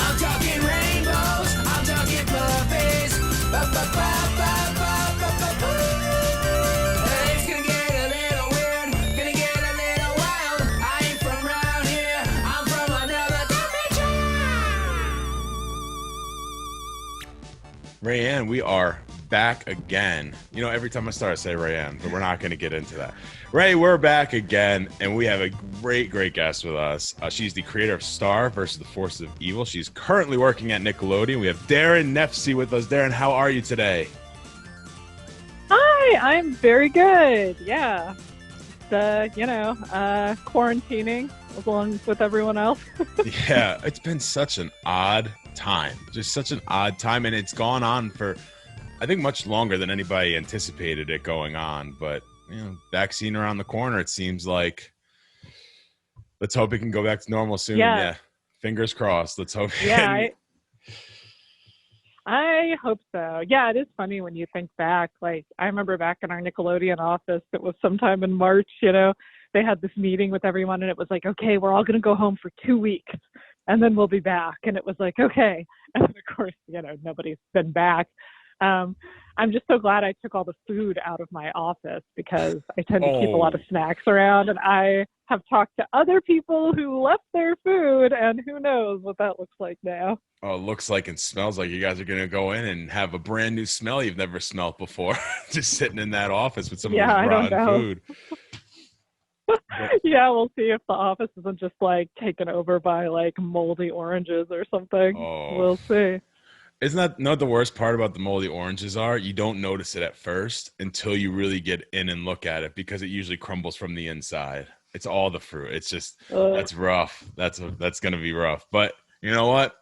[SPEAKER 6] I'm talking rainbows, I'm talking puppies. It's gonna get a little weird, gonna get a little wild. I ain't from around here, I'm from another dimension.
[SPEAKER 2] Rayanne, we are back again. You know, every time I start, I say Rayanne, but we're not going to get into that. Ray, we're back again, and we have a great guest with us. She's the creator of Star versus the Forces of Evil. She's currently working at Nickelodeon. We have Darren Nefcy with us. Darren, how are you today?
[SPEAKER 8] Hi, I'm very good. Yeah. Quarantining along with everyone else.
[SPEAKER 2] Yeah, it's been such an odd time. Just such an odd time, and it's gone on for, I think, much longer than anybody anticipated it going on. But, you know, vaccine around the corner, it seems like. Let's hope it can go back to normal soon. Yeah. Fingers crossed. Let's hope.
[SPEAKER 8] Yeah, I hope so. Yeah, it is funny when you think back. Like, I remember back in our Nickelodeon office, it was sometime in March, they had this meeting with everyone, and it was like, okay, we're all going to go home for 2 weeks, and then we'll be back. And it was like, okay. And then, of course, nobody's been back. I'm just so glad I took all the food out of my office because I tend to keep a lot of snacks around, and I have talked to other people who left their food, and who knows what that looks like now.
[SPEAKER 2] Oh, it looks like and smells like you guys are going to go in and have a brand new smell you've never smelled before. Just sitting in that office with some of this rotten food.
[SPEAKER 8] Yeah, we'll see if the office isn't just like taken over by like moldy oranges or something. We'll see.
[SPEAKER 2] Isn't that not the worst part about the moldy oranges are? You don't notice it at first until you really get in and look at it, because it usually crumbles from the inside. It's all the fruit. It's just, that's rough. That's going to be rough. But you know what?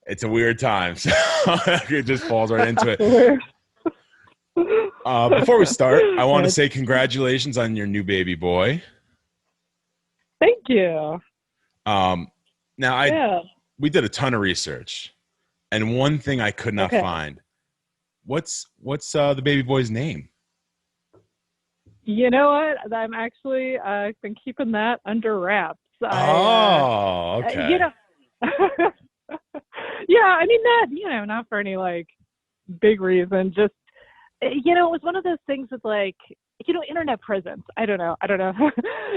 [SPEAKER 2] It's a weird time. So it just falls right into it. Before we start, I want to say congratulations on your new baby boy.
[SPEAKER 8] Thank you.
[SPEAKER 2] We did a ton of research, and one thing I could not find. What's the baby boy's name?
[SPEAKER 8] You know what? I'm actually I've been keeping that under wraps.
[SPEAKER 2] Okay.
[SPEAKER 8] Yeah, I mean, not for any like big reason. Just, it was one of those things with like, internet presence. I don't know.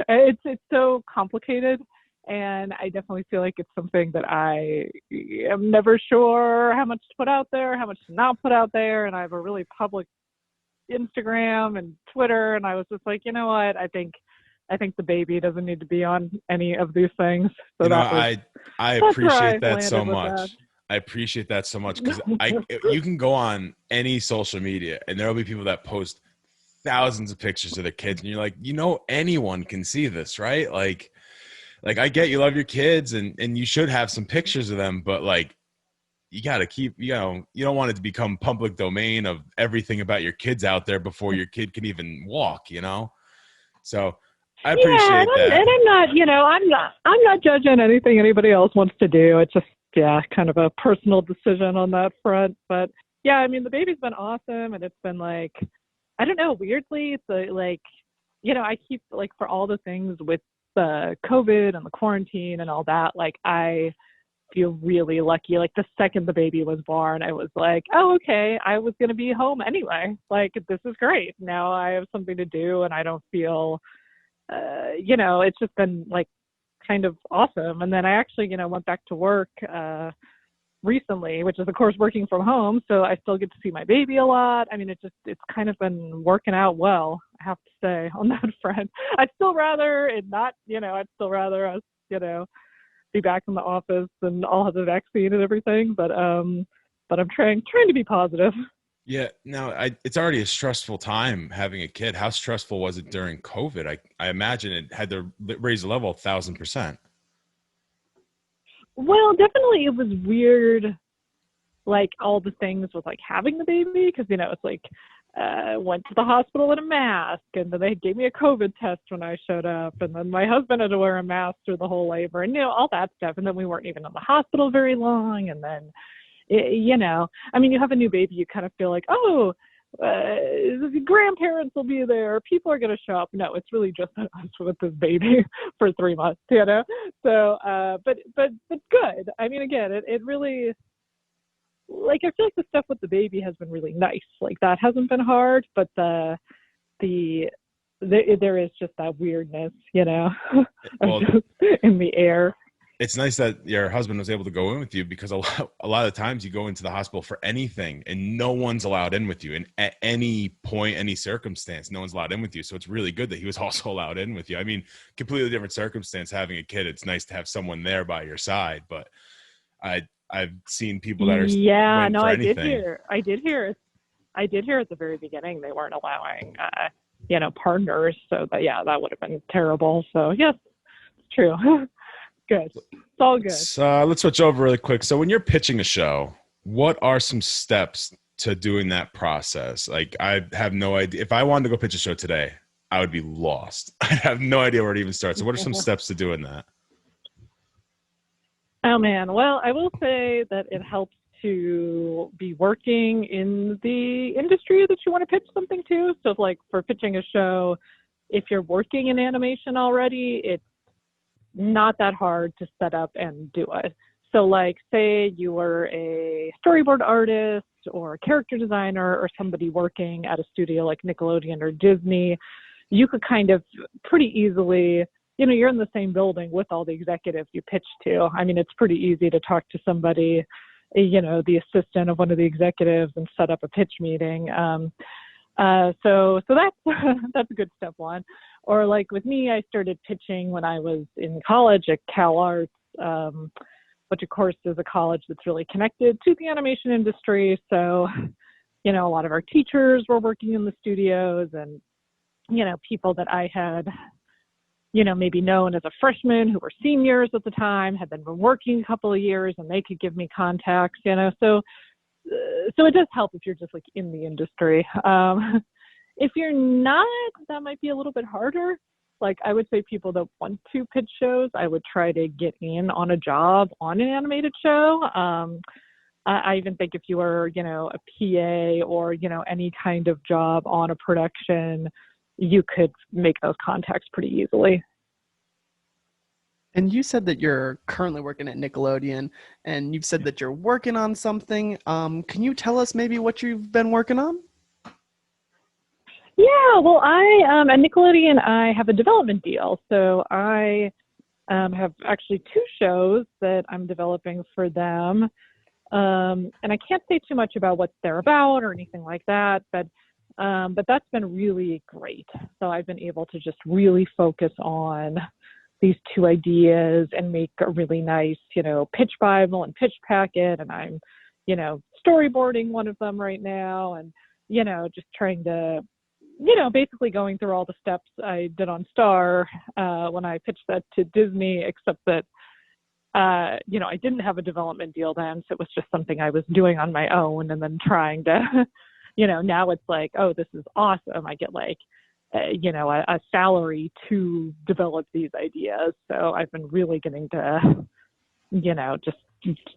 [SPEAKER 8] It's so complicated, and I definitely feel like it's something that I am never sure how much to put out there, how much to not put out there, and I have a really public Instagram and Twitter, and I was just like, you know what? I think the baby doesn't need to be on any of these things. So
[SPEAKER 2] I appreciate that so
[SPEAKER 8] landed with
[SPEAKER 2] much.
[SPEAKER 8] that.
[SPEAKER 2] I appreciate that so much because you can go on any social media and there'll be people that post thousands of pictures of their kids, and you're like, anyone can see this, right? Like I get you love your kids and you should have some pictures of them, but like you got to keep, you don't want it to become public domain of everything about your kids out there before your kid can even walk, So I appreciate that.
[SPEAKER 8] And I'm not judging anything anybody else wants to do. It's just, kind of a personal decision on that front. But yeah, I mean, the baby's been awesome, and it's been like, I don't know, weirdly, it's like, I keep like for all the things with the COVID and the quarantine and all that, like I feel really lucky. Like the second the baby was born, I was like, oh, okay, I was going to be home anyway. Like, this is great. Now I have something to do, and I don't feel, it's just been like kind of awesome. And then I actually, went back to work recently, which is of course working from home. So I still get to see my baby a lot. I mean, it's kind of been working out well, I have to say, on that front. I'd still rather it not, I'd still rather us, be back in the office and all have the vaccine and everything. But I'm trying to be positive.
[SPEAKER 2] Yeah, no, it's already a stressful time having a kid. How stressful was it during COVID? I imagine it had to raise the level 1,000%.
[SPEAKER 8] Well, definitely it was weird, like all the things with like having the baby, because, it's like went to the hospital in a mask, and then they gave me a COVID test when I showed up, and then my husband had to wear a mask through the whole labor, and, all that stuff. And then we weren't even in the hospital very long, and then I mean, you have a new baby, you kind of feel like, oh, grandparents will be there, people are going to show up. No, it's really just us with this baby for 3 months, So, but good. I mean, again, it really, like, I feel like the stuff with the baby has been really nice. Like, that hasn't been hard, but there is just that weirdness,
[SPEAKER 2] Well,
[SPEAKER 8] just in the air.
[SPEAKER 2] It's nice that your husband was able to go in with you, because a lot of times you go into the hospital for anything and no one's allowed in with you. And at any point, any circumstance, no one's allowed in with you. So it's really good that he was also allowed in with you. I mean, completely different circumstance having a kid. It's nice to have someone there by your side, but I've seen people that are
[SPEAKER 8] I did hear at the very beginning they weren't allowing partners. So that would have been terrible. So yes, it's true. Good. It's all good.
[SPEAKER 2] So let's switch over really quick. So when you're pitching a show, what are some steps to doing that process? Like, I have no idea. If I wanted to go pitch a show today, I would be lost. I have no idea where to even start. So what are some steps to doing that?
[SPEAKER 8] Oh, man. Well, I will say that it helps to be working in the industry that you want to pitch something to. So like for pitching a show, if you're working in animation already, it's not that hard to set up and do it. So like, say you were a storyboard artist or a character designer or somebody working at a studio like Nickelodeon or Disney, you could kind of pretty easily, you're in the same building with all the executives you pitch to. I mean, it's pretty easy to talk to somebody, the assistant of one of the executives, and set up a pitch meeting. So that's a good step one. Or like with me, I started pitching when I was in college at Cal Arts, which of course is a college that's really connected to the animation industry. So, a lot of our teachers were working in the studios, and, people that I had, maybe known as a freshman who were seniors at the time had been working a couple of years, and they could give me contacts, So it does help if you're just like in the industry. If you're not, that might be a little bit harder. Like, I would say people that want to pitch shows, I would try to get in on a job on an animated show. I even think if you were, a PA or, any kind of job on a production, you could make those contacts pretty easily.
[SPEAKER 3] And you said that you're currently working at Nickelodeon, and you've said that you're working on something. Can you tell us maybe what you've been working on?
[SPEAKER 8] Yeah, well, at Nickelodeon, I have a development deal. So I have actually 2 shows that I'm developing for them. And I can't say too much about what they're about or anything like that, but that's been really great. So I've been able to just really focus on these 2 ideas and make a really nice, pitch Bible and pitch packet. And I'm, storyboarding one of them right now and, just trying to, basically going through all the steps I did on Star when I pitched that to Disney, except that, I didn't have a development deal then. So it was just something I was doing on my own and then trying to, now it's like, oh, this is awesome. I get like, a salary to develop these ideas. So I've been really getting to, just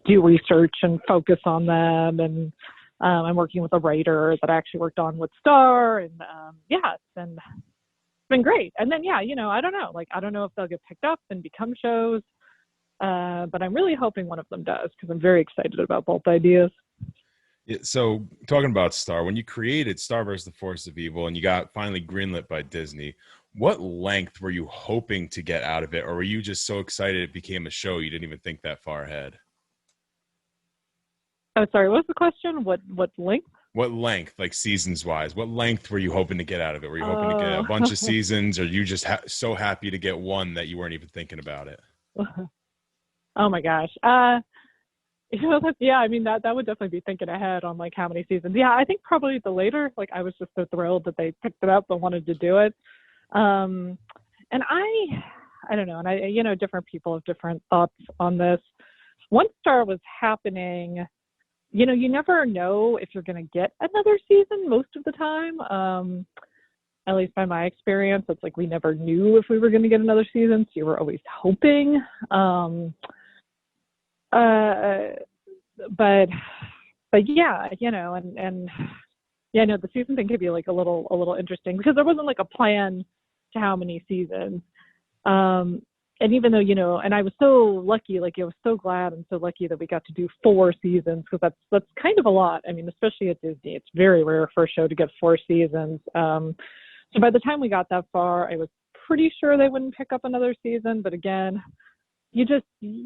[SPEAKER 8] do research and focus on them. And I'm working with a writer that I actually worked on with Star. And it's been great. And then, I don't know. Like, I don't know if they'll get picked up and become shows. But I'm really hoping one of them does because I'm very excited about both ideas.
[SPEAKER 2] Yeah, so talking about Star, when you created Star vs. the Force of Evil and you got finally greenlit by Disney, what length were you hoping to get out of it? Or were you just so excited it became a show you didn't even think that far ahead?
[SPEAKER 8] Oh, sorry. What was the question? What length?
[SPEAKER 2] What length, like seasons wise, what length were you hoping to get out of it? Were you hoping to get a bunch of seasons, or you just so happy to get one that you weren't even thinking about it?
[SPEAKER 8] Oh my gosh. I mean, that would definitely be thinking ahead on like how many seasons. Yeah, I think probably the later. Like I was just so thrilled that they picked it up and wanted to do it. And I don't know. And I, different people have different thoughts on this. Once Star was happening, you never know if you're going to get another season most of the time. At least by my experience, it's like we never knew if we were going to get another season. So you were always hoping. But yeah, the season thing could be like a little interesting because there wasn't like a plan to how many seasons. And even though, and I was so lucky, like I was so glad and so lucky that we got to do 4 seasons because that's kind of a lot. I mean, especially at Disney, it's very rare for a show to get 4 seasons. So by the time we got that far, I was pretty sure they wouldn't pick up another season. But again, you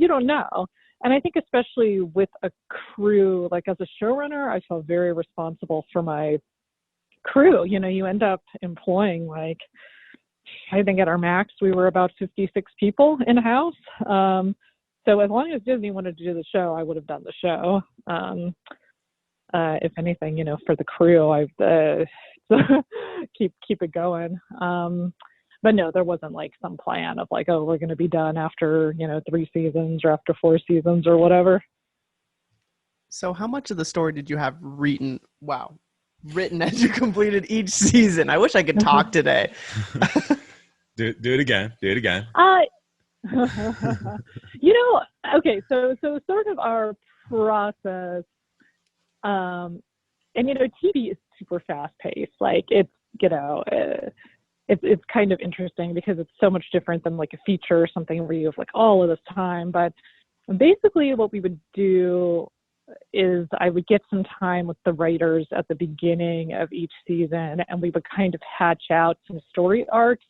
[SPEAKER 8] don't know. And I think especially with a crew, like as a showrunner, I felt very responsible for my crew. You end up employing like, I think at our max, we were about 56 people in-house. So as long as Disney wanted to do the show, I would have done the show. If anything, for the crew, I've keep it going. But no, there wasn't like some plan of like, oh, we're going to be done after, 3 seasons or after 4 seasons or whatever.
[SPEAKER 3] So how much of the story did you have written? Wow. Written as you completed each season. I wish I could talk today.
[SPEAKER 2] do it again.
[SPEAKER 8] Okay. So sort of our process, and TV is super fast paced. Like it's, it's kind of interesting because it's so much different than like a feature or something where you have like all of this time. But basically what we would do is I would get some time with the writers at the beginning of each season and we would kind of hatch out some story arcs.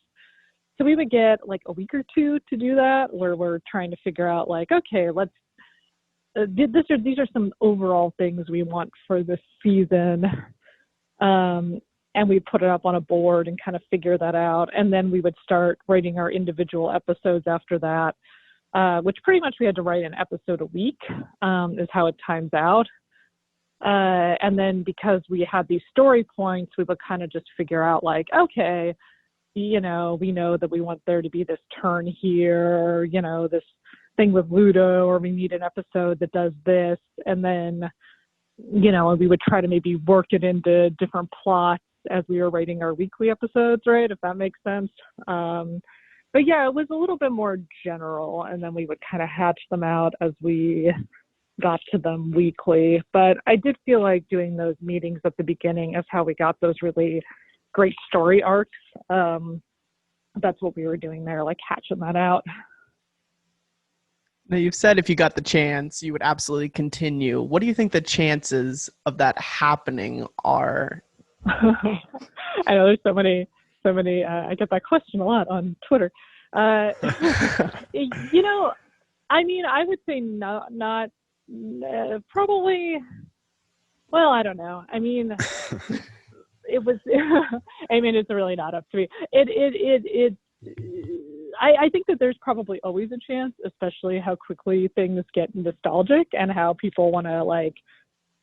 [SPEAKER 8] So we would get like a week or 2 to do that where we're trying to figure out like, okay, let's, these are some overall things we want for this season. And we put it up on a board and kind of figure that out. And then we would start writing our individual episodes after that. Which pretty much we had to write an episode a week, is how it times out. And then because we had these story points, we would kind of just figure out like, okay, we know that we want there to be this turn here, this thing with Ludo, or we need an episode that does this. And then, we would try to maybe work it into different plots as we were writing our weekly episodes, right? If that makes sense. But yeah, it was a little bit more general, and then we would kind of hatch them out as we got to them weekly. But I did feel like doing those meetings at the beginning is how we got those really great story arcs. That's what we were doing there, like hatching that out.
[SPEAKER 3] Now, you've said if you got the chance, you would absolutely continue. What do you think the chances of that happening are?
[SPEAKER 8] I know there's so many. I get that question a lot on Twitter. You know, I mean, I would say not probably. Well, I don't know. I mean, it was. I mean, it's really not up to me. I think that there's probably always a chance, especially how quickly things get nostalgic and how people want to like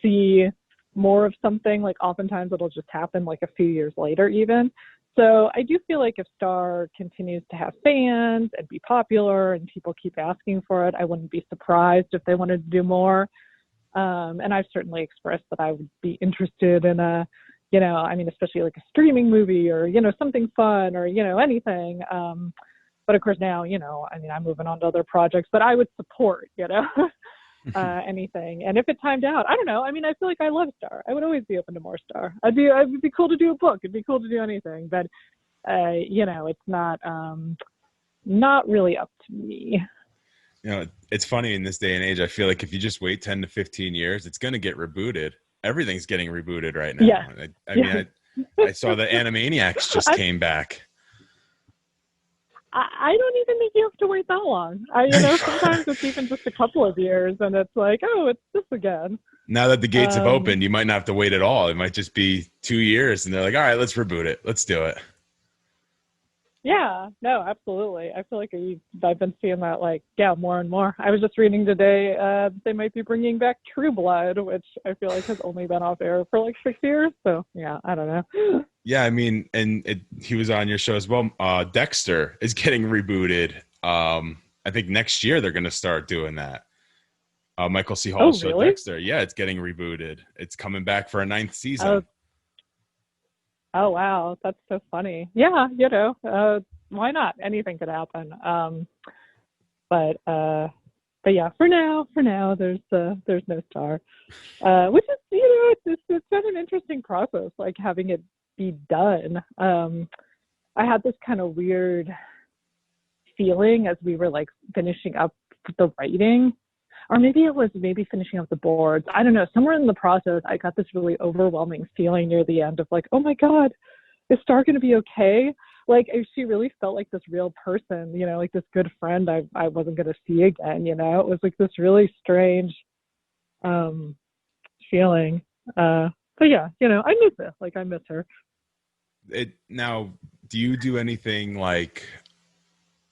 [SPEAKER 8] see more of something. Like oftentimes it'll just happen like a few years later even. So I do feel like if Star continues to have fans and be popular and people keep asking for it, I wouldn't be surprised if they wanted to do more. And I've certainly expressed that I would be interested in a, you know, I mean, especially like a streaming movie or, you know, something fun or, you know, anything. But of course now, you know, I mean, I'm moving on to other projects, but I would support, you know, anything. And if it timed out, I don't know. I mean, I feel like I love Star. I would always be open to more Star. It'd be cool to do a book. It'd be cool to do anything, but, you know, it's not really up to me.
[SPEAKER 2] You know, it's funny in this day and age. I feel like if you just wait 10 to 15 years, it's going to get rebooted. Everything's getting rebooted right now.
[SPEAKER 8] Yeah.
[SPEAKER 2] I mean, I saw the Animaniacs just came back.
[SPEAKER 8] I don't even think you have to wait that long. You know, sometimes it's even just a couple of years, and it's like, oh, it's this again.
[SPEAKER 2] Now that the gates have opened, you might not have to wait at all. It might just be 2 years, and they're like, all right, let's reboot it. Let's do it.
[SPEAKER 8] Yeah, no, absolutely. I feel like I've been seeing that, like, yeah, more and more. I was just reading today they might be bringing back True Blood, which I feel like has only been off air for like 6 years. So, yeah, I don't know.
[SPEAKER 2] Yeah, I mean, and he was on your show as well. Dexter is getting rebooted. I think next year they're going to start doing that. Michael C. Hall's show,
[SPEAKER 8] really?
[SPEAKER 2] Dexter. Yeah, it's getting rebooted. It's coming back for a 9th season.
[SPEAKER 8] Oh, wow. That's so funny. Yeah, you know, why not? Anything could happen. But yeah, for now, there's no Star, which is, you know, it's been an interesting process, like having it be done. I had this kind of weird feeling as we were like finishing up the writing, or maybe it was finishing up the boards. I don't know. Somewhere in the process, I got this really overwhelming feeling near the end of like, oh my God, is Star going to be okay? Like, she really felt like this real person, you know, like this good friend I wasn't going to see again, you know? It was like this really strange feeling. But yeah, you know, I miss it. Like, I miss her.
[SPEAKER 2] Now, do you do anything like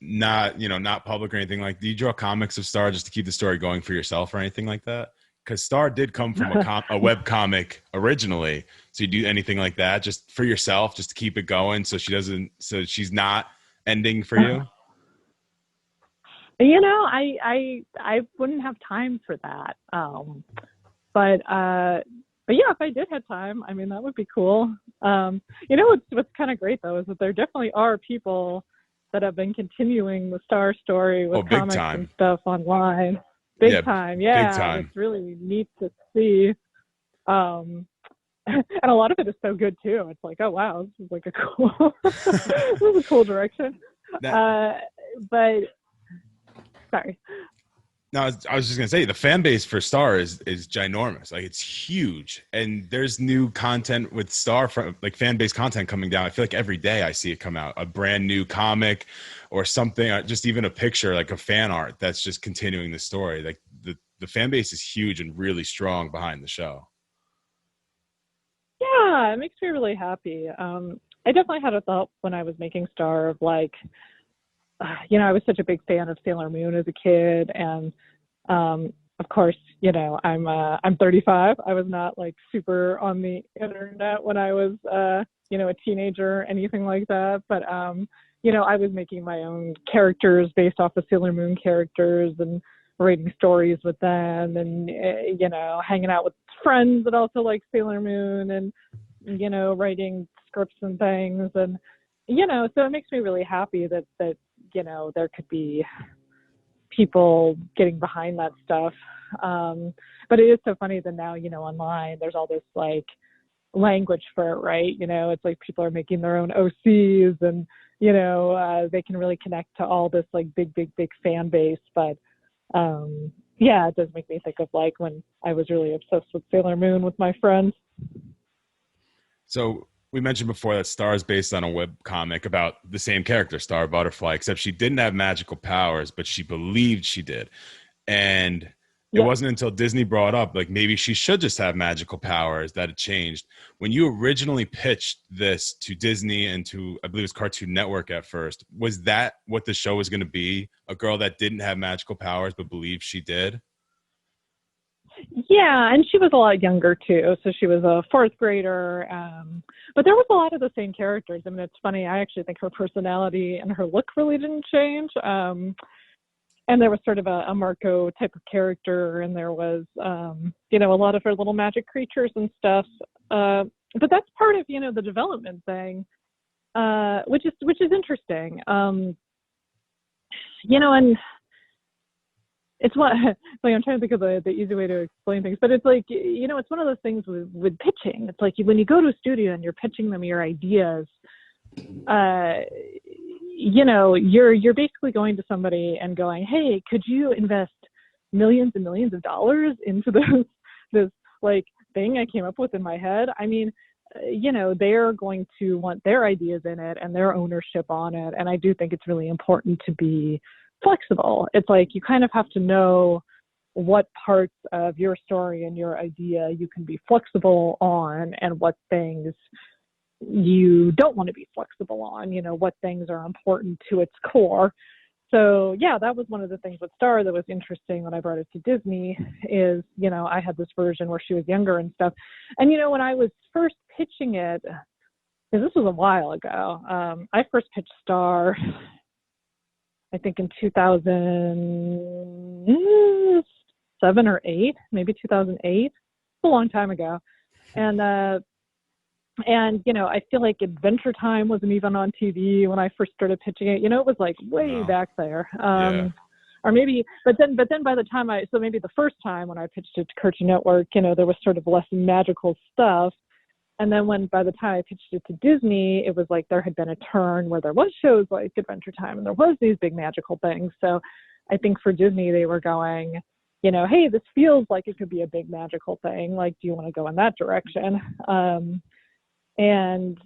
[SPEAKER 2] not public or anything like, do you draw comics of Star just to keep the story going for yourself or anything like that? Because Star did come from a web comic originally. So you do anything like that just for yourself, just to keep it going so she's not ending for you?
[SPEAKER 8] You know, I wouldn't have time for that. But yeah, if I did have time, I mean, that would be cool. You know, what's kind of great though is that there definitely are people that have been continuing the Star story with comics and stuff online. Big time. It's really neat to see. And a lot of it is so good too. It's like, oh wow, this is like a cool this is a cool direction. But sorry.
[SPEAKER 2] No, I was just gonna say the fan base for Star is ginormous. Like, it's huge, and there's new content with Star from like fan base content coming down. I feel like every day I see it come out, a brand new comic or something, just even a picture, like a fan art that's just continuing the story. Like the fan base is huge and really strong behind the show.
[SPEAKER 8] Yeah, it makes me really happy. I definitely had a thought when I was making Star of like, you know, I was such a big fan of Sailor Moon as a kid, and of course, you know, I'm 35. I was not like super on the internet when I was, you know, a teenager or anything like that. But you know, I was making my own characters based off of Sailor Moon characters and writing stories with them, and you know, hanging out with friends that also like Sailor Moon, and you know, writing scripts and things, and you know, so it makes me really happy that you know, there could be people getting behind that stuff. But it is so funny that now, you know, online there's all this like language for it, right? You know, it's like people are making their own OCs, and you know, they can really connect to all this like big fan base. But yeah, it does make me think of like when I was really obsessed with Sailor Moon with my friends.
[SPEAKER 2] So we mentioned before that Star is based on a web comic about the same character, Star Butterfly, except she didn't have magical powers, but she believed she did. And it wasn't until Disney brought up, like, maybe she should just have magical powers, that it changed. When you originally pitched this to Disney and to, I believe it was Cartoon Network at first, was that what the show was going to be? A girl that didn't have magical powers but believed she did?
[SPEAKER 8] Yeah, and she was a lot younger too, so she was a fourth grader. But there was a lot of the same characters. I mean, it's funny. I actually think her personality and her look really didn't change. And there was sort of a Marco type of character, and there was, you know, a lot of her little magic creatures and stuff. But that's part of, you know, the development thing, which is interesting. You know, and it's what, like, I'm trying to think of the easy way to explain things, but it's like, you know, it's one of those things with pitching. It's like when you go to a studio and you're pitching them your ideas, you know, you're basically going to somebody and going, hey, could you invest millions and millions of dollars into this like thing I came up with in my head? I mean, you know, they're going to want their ideas in it and their ownership on it. And I do think it's really important to be flexible. It's like you kind of have to know what parts of your story and your idea you can be flexible on and what things you don't want to be flexible on, you know, what things are important to its core. So yeah, that was one of the things with Star that was interesting when I brought it to Disney is, you know, I had this version where she was younger and stuff. And, you know, when I was first pitching it, because this was a while ago, I first pitched Star, I think in 2007 or 8, maybe 2008, a long time ago. And, you know, I feel like Adventure Time wasn't even on TV when I first started pitching it. You know, it was like way back there. Or maybe, but then by the time so maybe the first time when I pitched it to Cartoon Network, you know, there was sort of less magical stuff. And then by the time I pitched it to Disney, it was like there had been a turn where there was shows like Adventure Time and there was these big magical things. So I think for Disney, they were going, you know, hey, this feels like it could be a big magical thing. Like, do you want to go in that direction? And,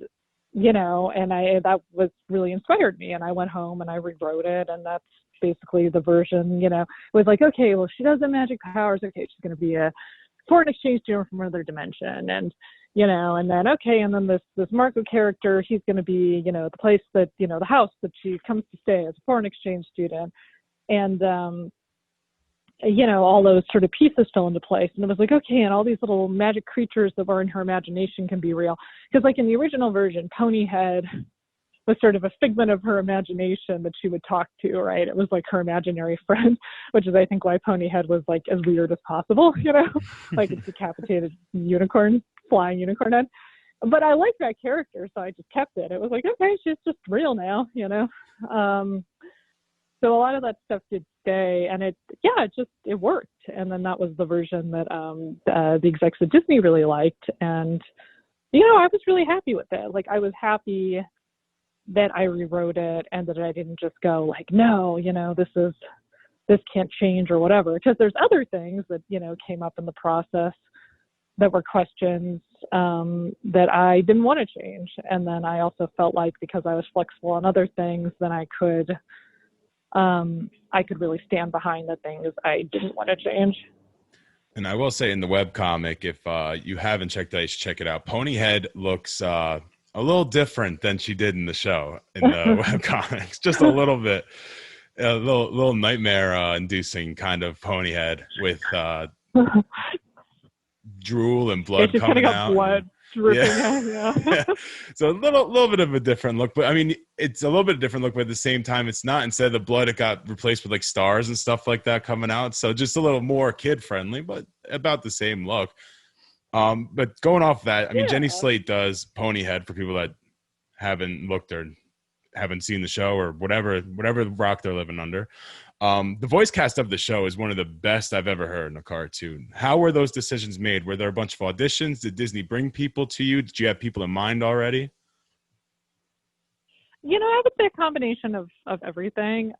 [SPEAKER 8] you know, and that was really inspired me. And I went home and I rewrote it. And that's basically the version, you know, it was like, okay, well, she does have magic powers. Okay, she's going to be a foreign exchange student from another dimension. And, you know, and then, okay, and then this Marco character, he's going to be, you know, the place that, you know, the house that she comes to stay as a foreign exchange student. And, you know, all those sort of pieces fell into place. And it was like, okay, and all these little magic creatures that were in her imagination can be real. Because like in the original version, Ponyhead was sort of a figment of her imagination that she would talk to, right? It was like her imaginary friend, which is, I think, why Ponyhead was like as weird as possible, you know, like a decapitated unicorn, flying unicorn head. But I liked that character, so I just kept it. It was like, okay, she's just real now, you know? So a lot of that stuff did stay, and it worked. And then that was the version that the execs at Disney really liked. And, you know, I was really happy with it. Like, I was happy that I rewrote it and that I didn't just go like, no, you know, this can't change or whatever. Because there's other things that, you know, came up in the process that were questions that I didn't want to change. And then I also felt like because I was flexible on other things, then I could really stand behind the things I didn't want to change.
[SPEAKER 2] And I will say in the webcomic, if you haven't checked it out, you should check it out. Ponyhead looks a little different than she did in the show, in the webcomics. Just a little bit, a little nightmare-inducing kind of Ponyhead with drool and blood coming out. Blood. Yeah. So a little bit of a different look, but I mean, it's a little bit different look, but at the same time, it's not. Instead of the blood, it got replaced with like stars and stuff like that coming out. So just a little more kid friendly, but about the same look. But going off that, I mean, Jenny Slate does Ponyhead for people that haven't looked or haven't seen the show or whatever rock they're living under. The voice cast of the show is one of the best I've ever heard in a cartoon. How were those decisions made? Were there a bunch of auditions? Did Disney bring people to you? Did you have people in mind already?
[SPEAKER 8] You know, I would say a combination of everything.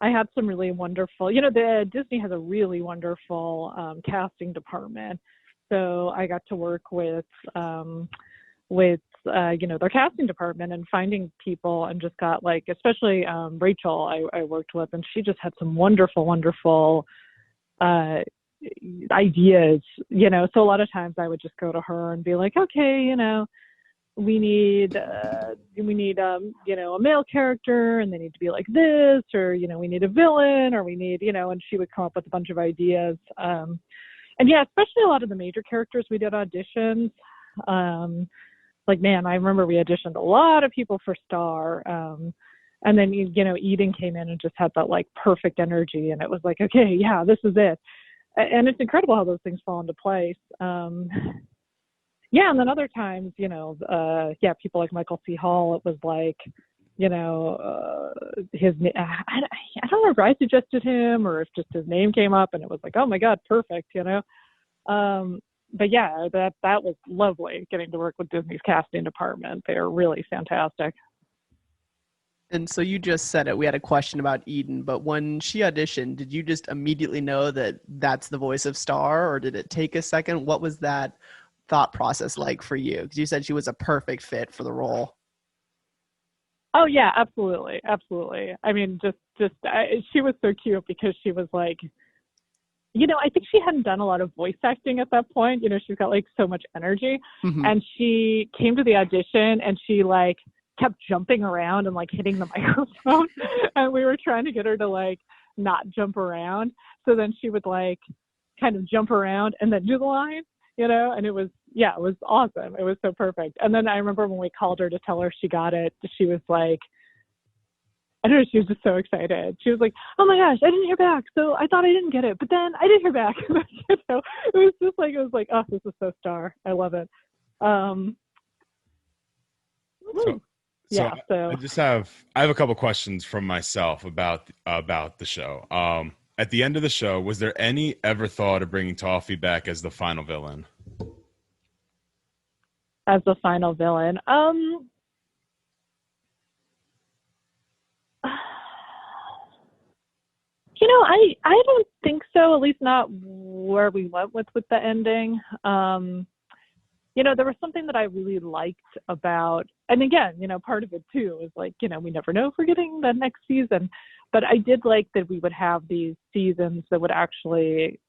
[SPEAKER 8] I had some really wonderful, Disney has a really wonderful casting department. So I got to work with their casting department and finding people, and just got like, especially Rachel I worked with, and she just had some wonderful ideas, so a lot of times I would just go to her and be like, okay, we need a male character, and they need to be like this, or we need a villain, or we need, and she would come up with a bunch of ideas. And yeah, especially a lot of the major characters, we did auditions. Like, man, I remember we auditioned a lot of people for Star. And then, Eden came in and just had that like perfect energy, and it was like, okay, yeah, this is it. And it's incredible how those things fall into place. Yeah, and then other times, people like Michael C. Hall, it was like, his I don't know if I suggested him or if just his name came up, and it was like, oh my God, perfect, But yeah, that was lovely getting to work with Disney's casting department. They're really fantastic.
[SPEAKER 3] And so you just said it. We had a question about Eden, but when she auditioned, did you just immediately know that that's the voice of Star, or did it take a second? What was that thought process like for you? Because you said she was a perfect fit for the role.
[SPEAKER 8] Oh yeah, absolutely. I mean, she was so cute because she was like, I think she hadn't done a lot of voice acting at that point. She's got like so much energy, and she came to the audition and she like kept jumping around and like hitting the microphone, and we were trying to get her to like not jump around. So then she would like kind of jump around and then do the line, and it was awesome. It was so perfect. And then I remember when we called her to tell her she got it, she was like, I don't know, she was just so excited. She was like, oh my gosh, I didn't hear back. So I thought I didn't get it, but then I did hear back. It was like, oh, this is so Star. I love it.
[SPEAKER 2] I have a couple questions from myself about the show. At the end of the show, was there any ever thought of bringing Toffee back as the final villain?
[SPEAKER 8] As the final villain? I don't think so, at least not where we went with the ending. There was something that I really liked about, and again, part of it too is like, we never know if we're getting the next season, but I did like that we would have these seasons that would actually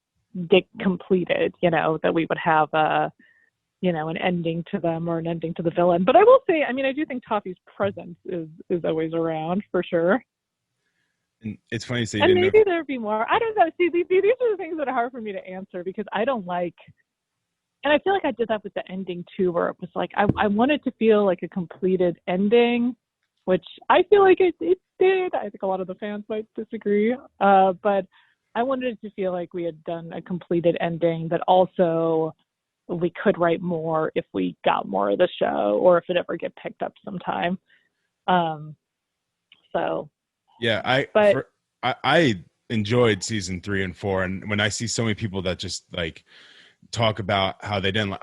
[SPEAKER 8] get completed, that we would have an ending to them or an ending to the villain. But I will say, I do think Toffee's presence is always around for sure.
[SPEAKER 2] And it's funny you say,
[SPEAKER 8] and maybe there'd be more. I don't know. See, these are the things that are hard for me to answer because I don't like. And I feel like I did that with the ending too, where it was like I wanted to feel like a completed ending, which I feel like it did. I think a lot of the fans might disagree, but I wanted it to feel like we had done a completed ending that also we could write more if we got more of the show or if it ever get picked up sometime.
[SPEAKER 2] Yeah, I enjoyed season 3 and 4, and when I see so many people that just like talk about how they didn't,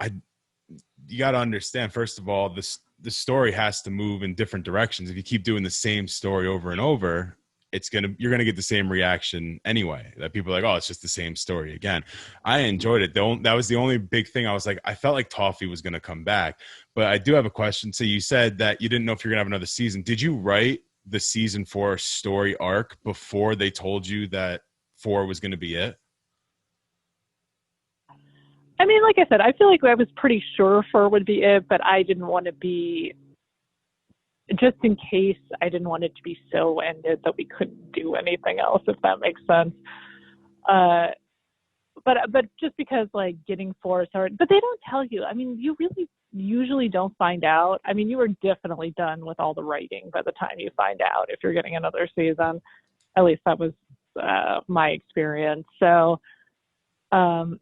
[SPEAKER 2] you got to understand, first of all, the story has to move in different directions. If you keep doing the same story over and over, you're gonna get the same reaction anyway. That people are like, oh, it's just the same story again. I enjoyed it. That was the only big thing. I was like, I felt like Toffee was gonna come back, but I do have a question. So you said that you didn't know if you're gonna have another season. Did you write the season 4 story arc before they told you that 4 was going to be it?
[SPEAKER 8] Like I said, I feel like I was pretty sure 4 would be it, but I didn't want to be, just in case, I didn't want it to be so ended that we couldn't do anything else, if that makes sense. But just because like getting 4 is hard, but they don't tell you. You really usually don't find out. You are definitely done with all the writing by the time you find out if you're getting another season. At least that was my experience. So, and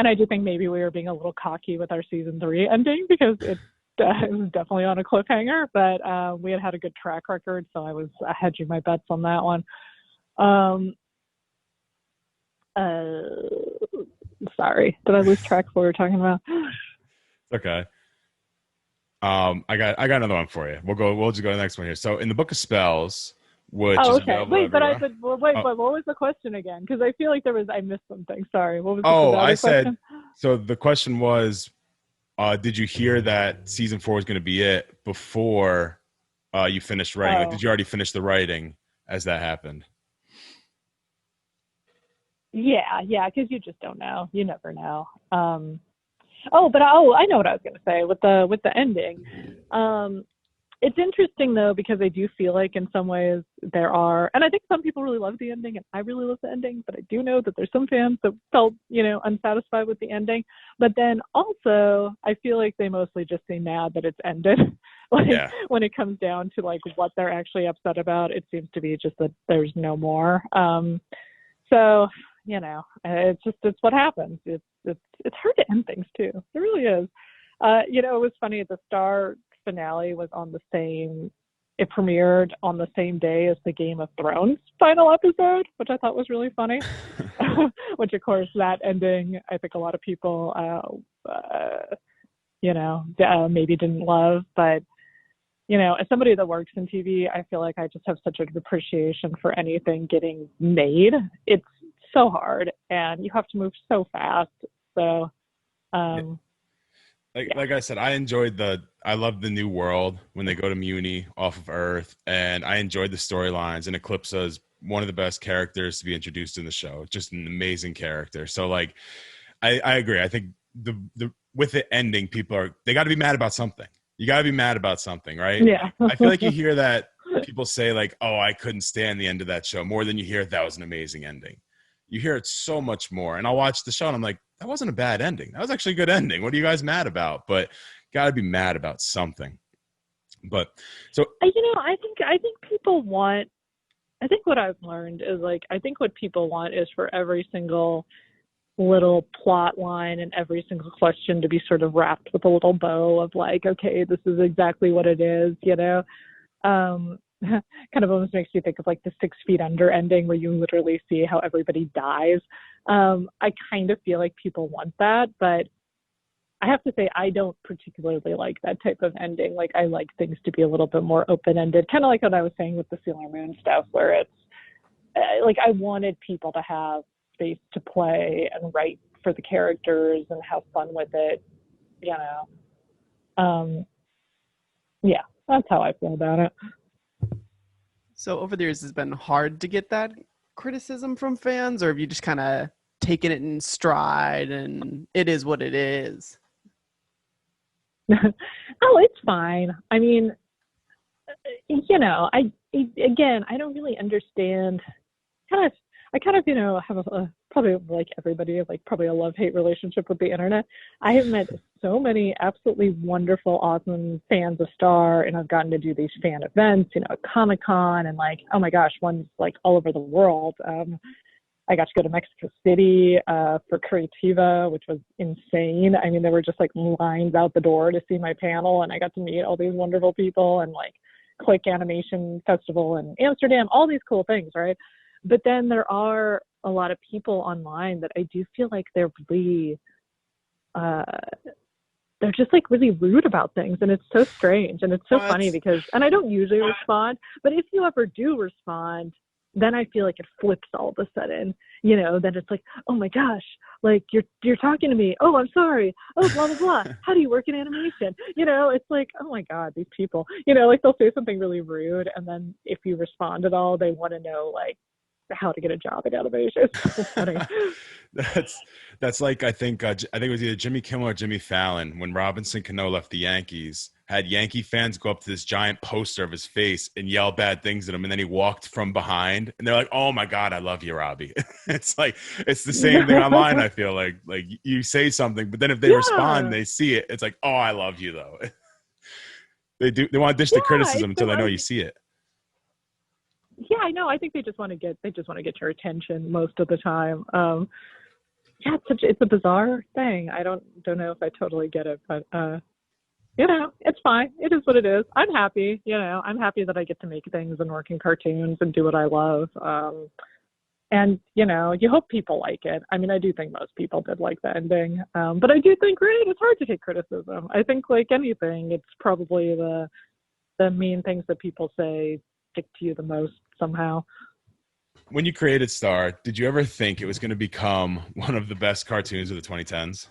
[SPEAKER 8] I do think maybe we were being a little cocky with our season 3 ending because it was definitely on a cliffhanger, but we had a good track record, so I was hedging my bets on that one. Sorry, did I lose track of what we were talking about?
[SPEAKER 2] Okay. I got another one for you. We'll just go to the next one here. So in the Book of Spells, which
[SPEAKER 8] Oh,
[SPEAKER 2] is
[SPEAKER 8] okay.
[SPEAKER 2] available
[SPEAKER 8] Wait, but
[SPEAKER 2] everywhere.
[SPEAKER 8] what was the question again? Because I feel like I missed something. Sorry. What was the
[SPEAKER 2] Oh,
[SPEAKER 8] other
[SPEAKER 2] I said,
[SPEAKER 8] question?
[SPEAKER 2] so the question was, did you hear that season 4 is going to be it before you finished writing? Like,
[SPEAKER 8] Oh.
[SPEAKER 2] did you already finish the writing as that happened?
[SPEAKER 8] Yeah, because you just don't know. You never know. I know what I was going to say with the ending. It's interesting though, because I do feel like in some ways there are, and I think some people really love the ending, and I really love the ending, but I do know that there's some fans that felt, unsatisfied with the ending. But then also, I feel like they mostly just seem mad that it's ended. When it comes down to like what they're actually upset about, it seems to be just that there's no more. So it's what happens. It's hard to end things too. It really is. It was funny. The Star finale was it premiered on the same day as the Game of Thrones final episode, which I thought was really funny. Which of course, that ending, I think a lot of people, maybe didn't love, but as somebody that works in TV, I feel like I just have such an appreciation for anything getting made. It's so hard, and you have to move so fast. So,
[SPEAKER 2] like I said, I love the new world when they go to Muni off of Earth, and I enjoyed the storylines. And Eclipsa is one of the best characters to be introduced in the show. Just an amazing character. So, like, I agree. I think the with it ending, they got to be mad about something. You got to be mad about something, right?
[SPEAKER 8] Yeah.
[SPEAKER 2] I feel like you hear that people say like, "Oh, I couldn't stand the end of that show," more than you hear that was an amazing ending. You hear it so much more. And I'll watch the show and I'm like, that wasn't a bad ending. That was actually a good ending. What are you guys mad about? But got to be mad about something. But so,
[SPEAKER 8] I think people want, I think what I've learned is like, I think what people want is for every single little plot line and every single question to be sort of wrapped with a little bow of like, okay, this is exactly what it is, kind of almost makes me think of like the 6 Feet Under ending where you literally see how everybody dies. I kind of feel like people want that, but I have to say I don't particularly like that type of ending. Like I like things to be a little bit more open-ended, kind of like what I was saying with the Sailor Moon stuff, where it's like I wanted people to have space to play and write for the characters and have fun with it, Yeah, that's how I feel about it.
[SPEAKER 3] So over the years, it's been hard to get that criticism from fans, or have you just kind of taken it in stride and it is what it is?
[SPEAKER 8] Oh, it's fine. I mean, I don't really understand. I kind of, have a probably like everybody, like probably a love-hate relationship with the internet. I have met so many absolutely wonderful, awesome fans of Star, and I've gotten to do these fan events, at Comic-Con, and like, oh my gosh, one's like all over the world. I got to go to Mexico City for Creativa, which was insane. I mean, there were just like lines out the door to see my panel, and I got to meet all these wonderful people, and like Click Animation Festival in Amsterdam, all these cool things, right? But then there are a lot of people online that I do feel like they're really, they're just like really rude about things, and it's so strange, and it's so funny because, and I don't usually respond, but if you ever do respond, then I feel like it flips all of a sudden, then it's like, oh my gosh, like you're talking to me. Oh, I'm sorry. Oh, blah, blah, blah. How do you work in animation? It's like, oh my God, these people, like they'll say something really rude. And then if you respond at all, they want to know like how to get a job in animation. It's so funny.
[SPEAKER 2] That's like, I think it was either Jimmy Kimmel or Jimmy Fallon when Robinson Cano left the Yankees, had Yankee fans go up to this giant poster of his face and yell bad things at him. And then he walked from behind and they're like, oh my God, I love you, Robbie. It's like, it's the same thing online. I feel like you say something, but then if they respond, they see it. It's like, oh, I love you though. They want to dish the criticism until they know you see it.
[SPEAKER 8] Yeah, I know. I think they just want to get your attention most of the time. Yeah, it's a bizarre thing. I don't know if I totally get it, but it's fine. It is what it is. I'm happy. I'm happy that I get to make things and work in cartoons and do what I love. And you hope people like it. I mean, I do think most people did like the ending. But I do think it's hard to take criticism. I think like anything, it's probably the mean things that people say stick to you the most somehow.
[SPEAKER 2] When you created Star, did you ever think it was going to become one of the best cartoons of the 2010s?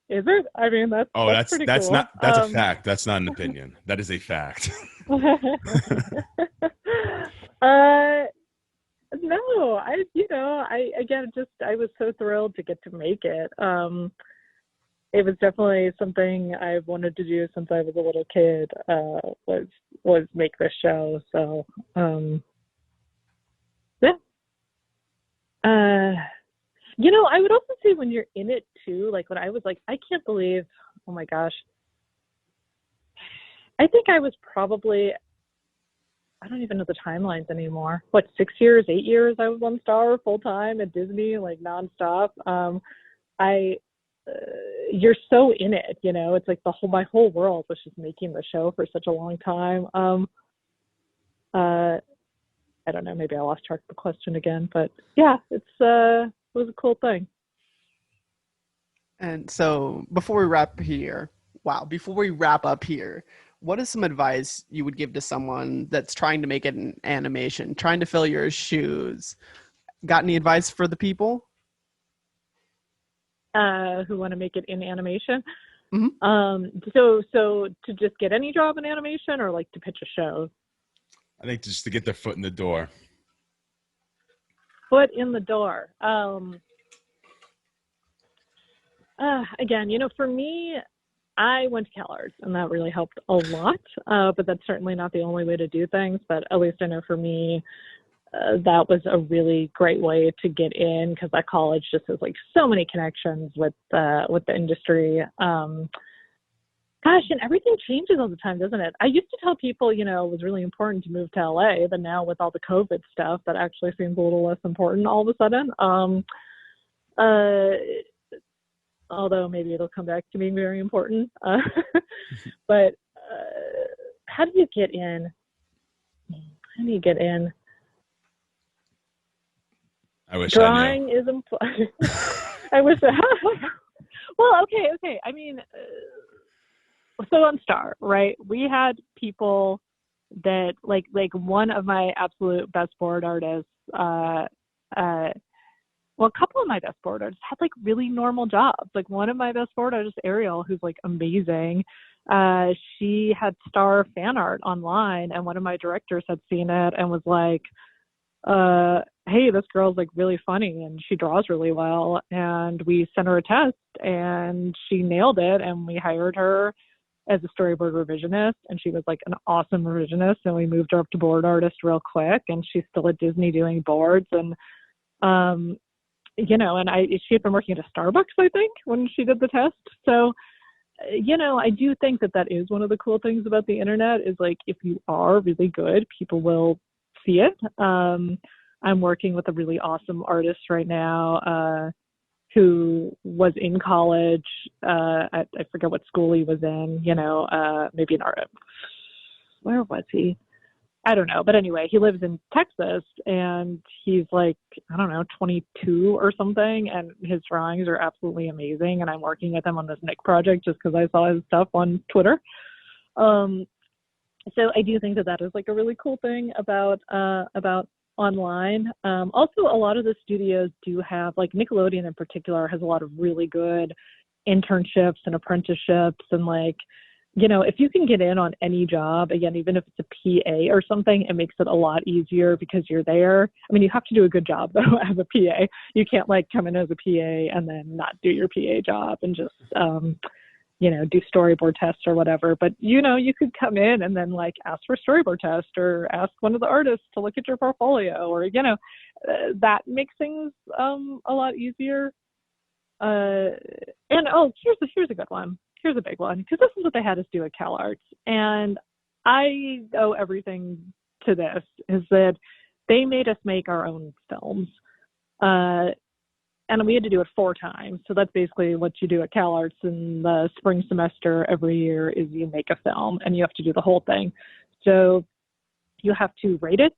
[SPEAKER 8] Is it? I mean, that's pretty
[SPEAKER 2] that's
[SPEAKER 8] cool.
[SPEAKER 2] not that's a fact. That's not an opinion. That is a fact.
[SPEAKER 8] No, I was so thrilled to get to make it. It was definitely something I've wanted to do since I was a little kid, was make this show. So, yeah. I would also say when you're in it too, like when I was like, I can't believe, oh my gosh. I think I was probably, I don't even know the timelines anymore. 6 years, 8 years I was on Star full time at Disney, like nonstop. You're so in it, it's like my whole world was just making the show for such a long time. I don't know, maybe I lost track of the question again, but yeah, it was a cool thing.
[SPEAKER 3] And so before we wrap up here, what is some advice you would give to someone that's trying to make it in animation, trying to fill your shoes? Got any advice for the people?
[SPEAKER 8] Who want to make it in animation?
[SPEAKER 3] Mm-hmm.
[SPEAKER 8] So to just get any job in animation or like to pitch a show?
[SPEAKER 2] I think just to get their foot in the door.
[SPEAKER 8] Foot in the door. Again, for me, I went to CalArts and that really helped a lot. But that's certainly not the only way to do things. But at least I know for me, that was a really great way to get in because that college just has like so many connections with the industry. Gosh, and everything changes all the time, doesn't it? I used to tell people, it was really important to move to LA, but now with all the COVID stuff, that actually seems a little less important all of a sudden. Although maybe it'll come back to being very important. But how do you get in?
[SPEAKER 2] I wish
[SPEAKER 8] drawing
[SPEAKER 2] I knew.
[SPEAKER 8] is important. I wish. Well, okay. I mean, so on Star, right? We had people that like one of my absolute best board artists. Well, a couple of my best board artists had like really normal jobs. Like one of my best board artists, Ariel, who's like amazing. She had Star fan art online, and one of my directors had seen it and was like, hey, this girl's like really funny and she draws really well. And we sent her a test and she nailed it. And we hired her as a storyboard revisionist. And she was like an awesome revisionist. And we moved her up to board artist real quick. And she's still at Disney doing boards. And, she had been working at a Starbucks, I think, when she did the test. So, I do think that is one of the cool things about the internet is like, if you are really good, people will see it. I'm working with a really awesome artist right now who was in college. I forget what school he was in, maybe an art. Where was he? I don't know. But anyway, he lives in Texas and he's like, I don't know, 22 or something. And his drawings are absolutely amazing. And I'm working with him on this Nick project just because I saw his stuff on Twitter. So I do think that is like a really cool thing about online. Also, a lot of the studios do have, like Nickelodeon in particular, has a lot of really good internships and apprenticeships. And like, if you can get in on any job, again, even if it's a PA or something, it makes it a lot easier because you're there. I mean, you have to do a good job though as a PA. You can't like come in as a PA and then not do your PA job and just, do storyboard tests or whatever. But, you could come in and then like ask for a storyboard test or ask one of the artists to look at your portfolio or, that makes things a lot easier. And, here's a good one. Here's a big one, because this is what they had us do at CalArts. And I owe everything to this, is that they made us make our own films. And we had to do it 4 times. So that's basically what you do at CalArts in the spring semester every year is you make a film and you have to do the whole thing. So you have to rate it,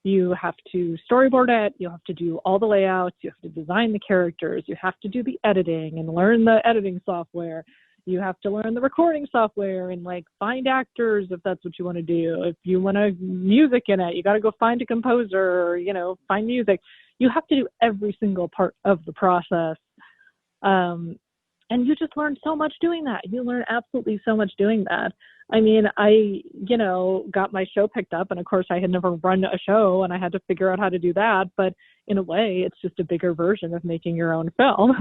[SPEAKER 8] you have to storyboard it, you have to do all the layouts, you have to design the characters, you have to do the editing and learn the editing software. You have to learn the recording software and like find actors if that's what you want to do. If you want to music in it, you got to go find a composer or, you know, find music. You have to do every single part of the process. And you just learn so much doing that. You learn absolutely so much doing that. I mean, I, you know, got my show picked up, and of course I had never run a show and I had to figure out how to do that. But in a way, it's just a bigger version of making your own film.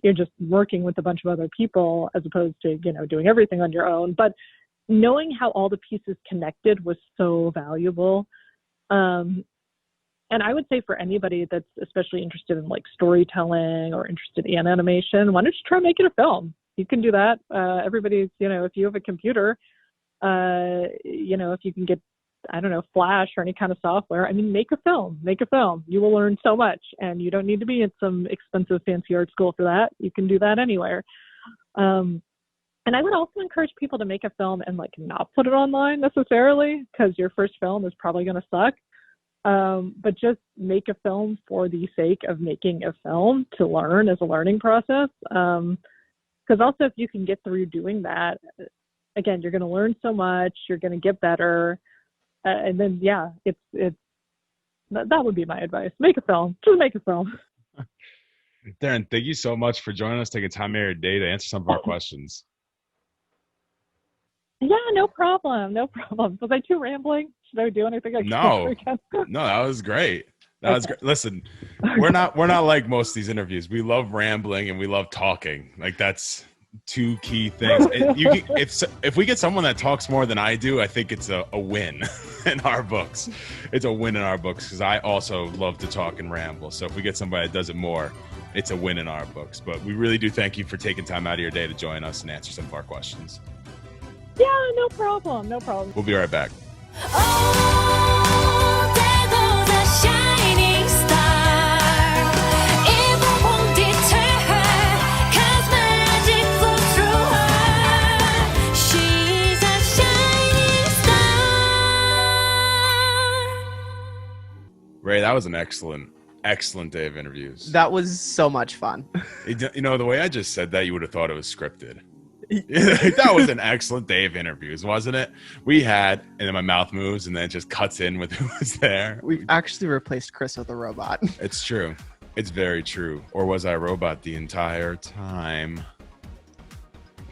[SPEAKER 8] You're just working with a bunch of other people as opposed to, you know, doing everything on your own. But knowing how all the pieces connected was so valuable. And I would say for anybody that's especially interested in like storytelling or interested in animation, why don't you try making a film? You can do that. Everybody's, you know, if you have a computer, you know, if you can get, I don't know, Flash or any kind of software, I mean, make a film. You will learn so much, and you don't need to be at some expensive fancy art school for that. You can do that anywhere. And I would also encourage people to make a film and like not put it online necessarily, because your first film is probably going to suck. But just make a film for the sake of making a film to learn as a learning process. Because also if you can get through doing that, again, you're going to learn so much, you're going to get better. And then, yeah, that would be my advice. Make a film. Just make a film.
[SPEAKER 2] Darren, thank you so much for joining us, taking time out of your day to answer some of our questions.
[SPEAKER 8] Yeah, no problem. Was I too rambling? Should I do anything?
[SPEAKER 2] No, that was great. That was great. Listen, we're not like most of these interviews. We love rambling and we love talking. Like that's two key things. If we get someone that talks more than I do, I think it's a win in our books. It's a win in our books because I also love to talk and ramble. So if we get somebody that does it more, it's a win in our books. But we really do thank you for taking time out of your day to join us and answer some of our questions.
[SPEAKER 8] Yeah, no problem.
[SPEAKER 2] We'll be right back.
[SPEAKER 6] Oh, there goes a shining star. It won't deter her, 'cause magic flows through her. She's a shining star.
[SPEAKER 2] Ray, that was an excellent day of interviews.
[SPEAKER 3] That was so much fun.
[SPEAKER 2] You know, the way I just said that, you would have thought it was scripted. That was an excellent day of interviews, wasn't it? We had, and then my mouth moves, and then it just cuts in with who was there.
[SPEAKER 3] We've actually replaced Chris with a robot.
[SPEAKER 2] It's true. It's very true. Or was I a robot the entire time?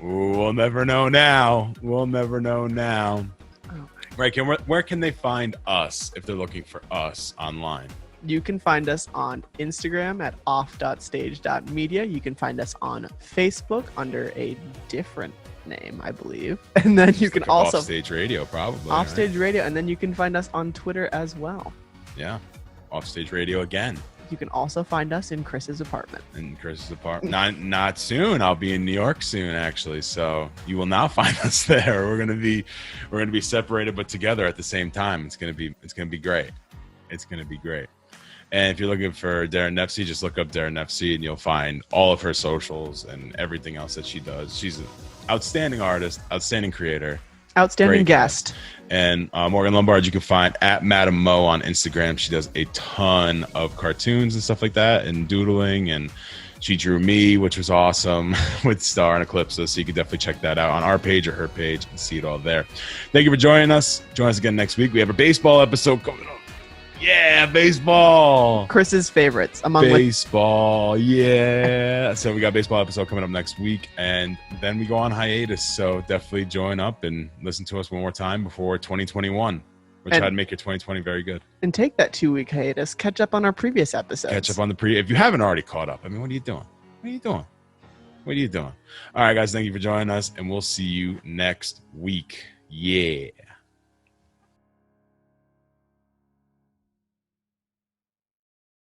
[SPEAKER 2] Ooh, we'll never know now. Right, where can they find us if they're looking for us online?
[SPEAKER 3] You can find us on Instagram at off.stage.media. You can find us on Facebook under a different name, I believe. And then you can
[SPEAKER 2] like
[SPEAKER 3] also
[SPEAKER 2] Offstage Radio, probably.
[SPEAKER 3] Offstage Radio, and then you can find us on Twitter as well.
[SPEAKER 2] Yeah, Offstage Radio again.
[SPEAKER 3] You can also find us in Chris's apartment.
[SPEAKER 2] Not soon. I'll be in New York soon, actually. So you will now find us there. We're gonna be separated but together at the same time. It's gonna be great. It's gonna be great. And if you're looking for Darren Nefcy, just look up Darren Nefcy and you'll find all of her socials and everything else that she does. She's an outstanding artist, outstanding creator,
[SPEAKER 3] outstanding guest.
[SPEAKER 2] And Morgan Lombard, you can find at Madam Mo on Instagram. She does a ton of cartoons and stuff like that and doodling. And she drew me, which was awesome, with Star and Eclipse. So you can definitely check that out on our page or her page and see it all there. Thank you for joining us. Join us again next week. We have a baseball episode coming up. Yeah, baseball.
[SPEAKER 3] Chris's favorites among
[SPEAKER 2] baseball. Yeah. So we got a baseball episode coming up next week, and then we go on hiatus. So definitely join up and listen to us one more time before 2021, which I'd make your 2020 very good.
[SPEAKER 3] And take that 2-week hiatus. Catch up on our previous episodes.
[SPEAKER 2] Catch up on if you haven't already caught up. I mean, what are you doing? All right, guys. Thank you for joining us, and we'll see you next week. Yeah.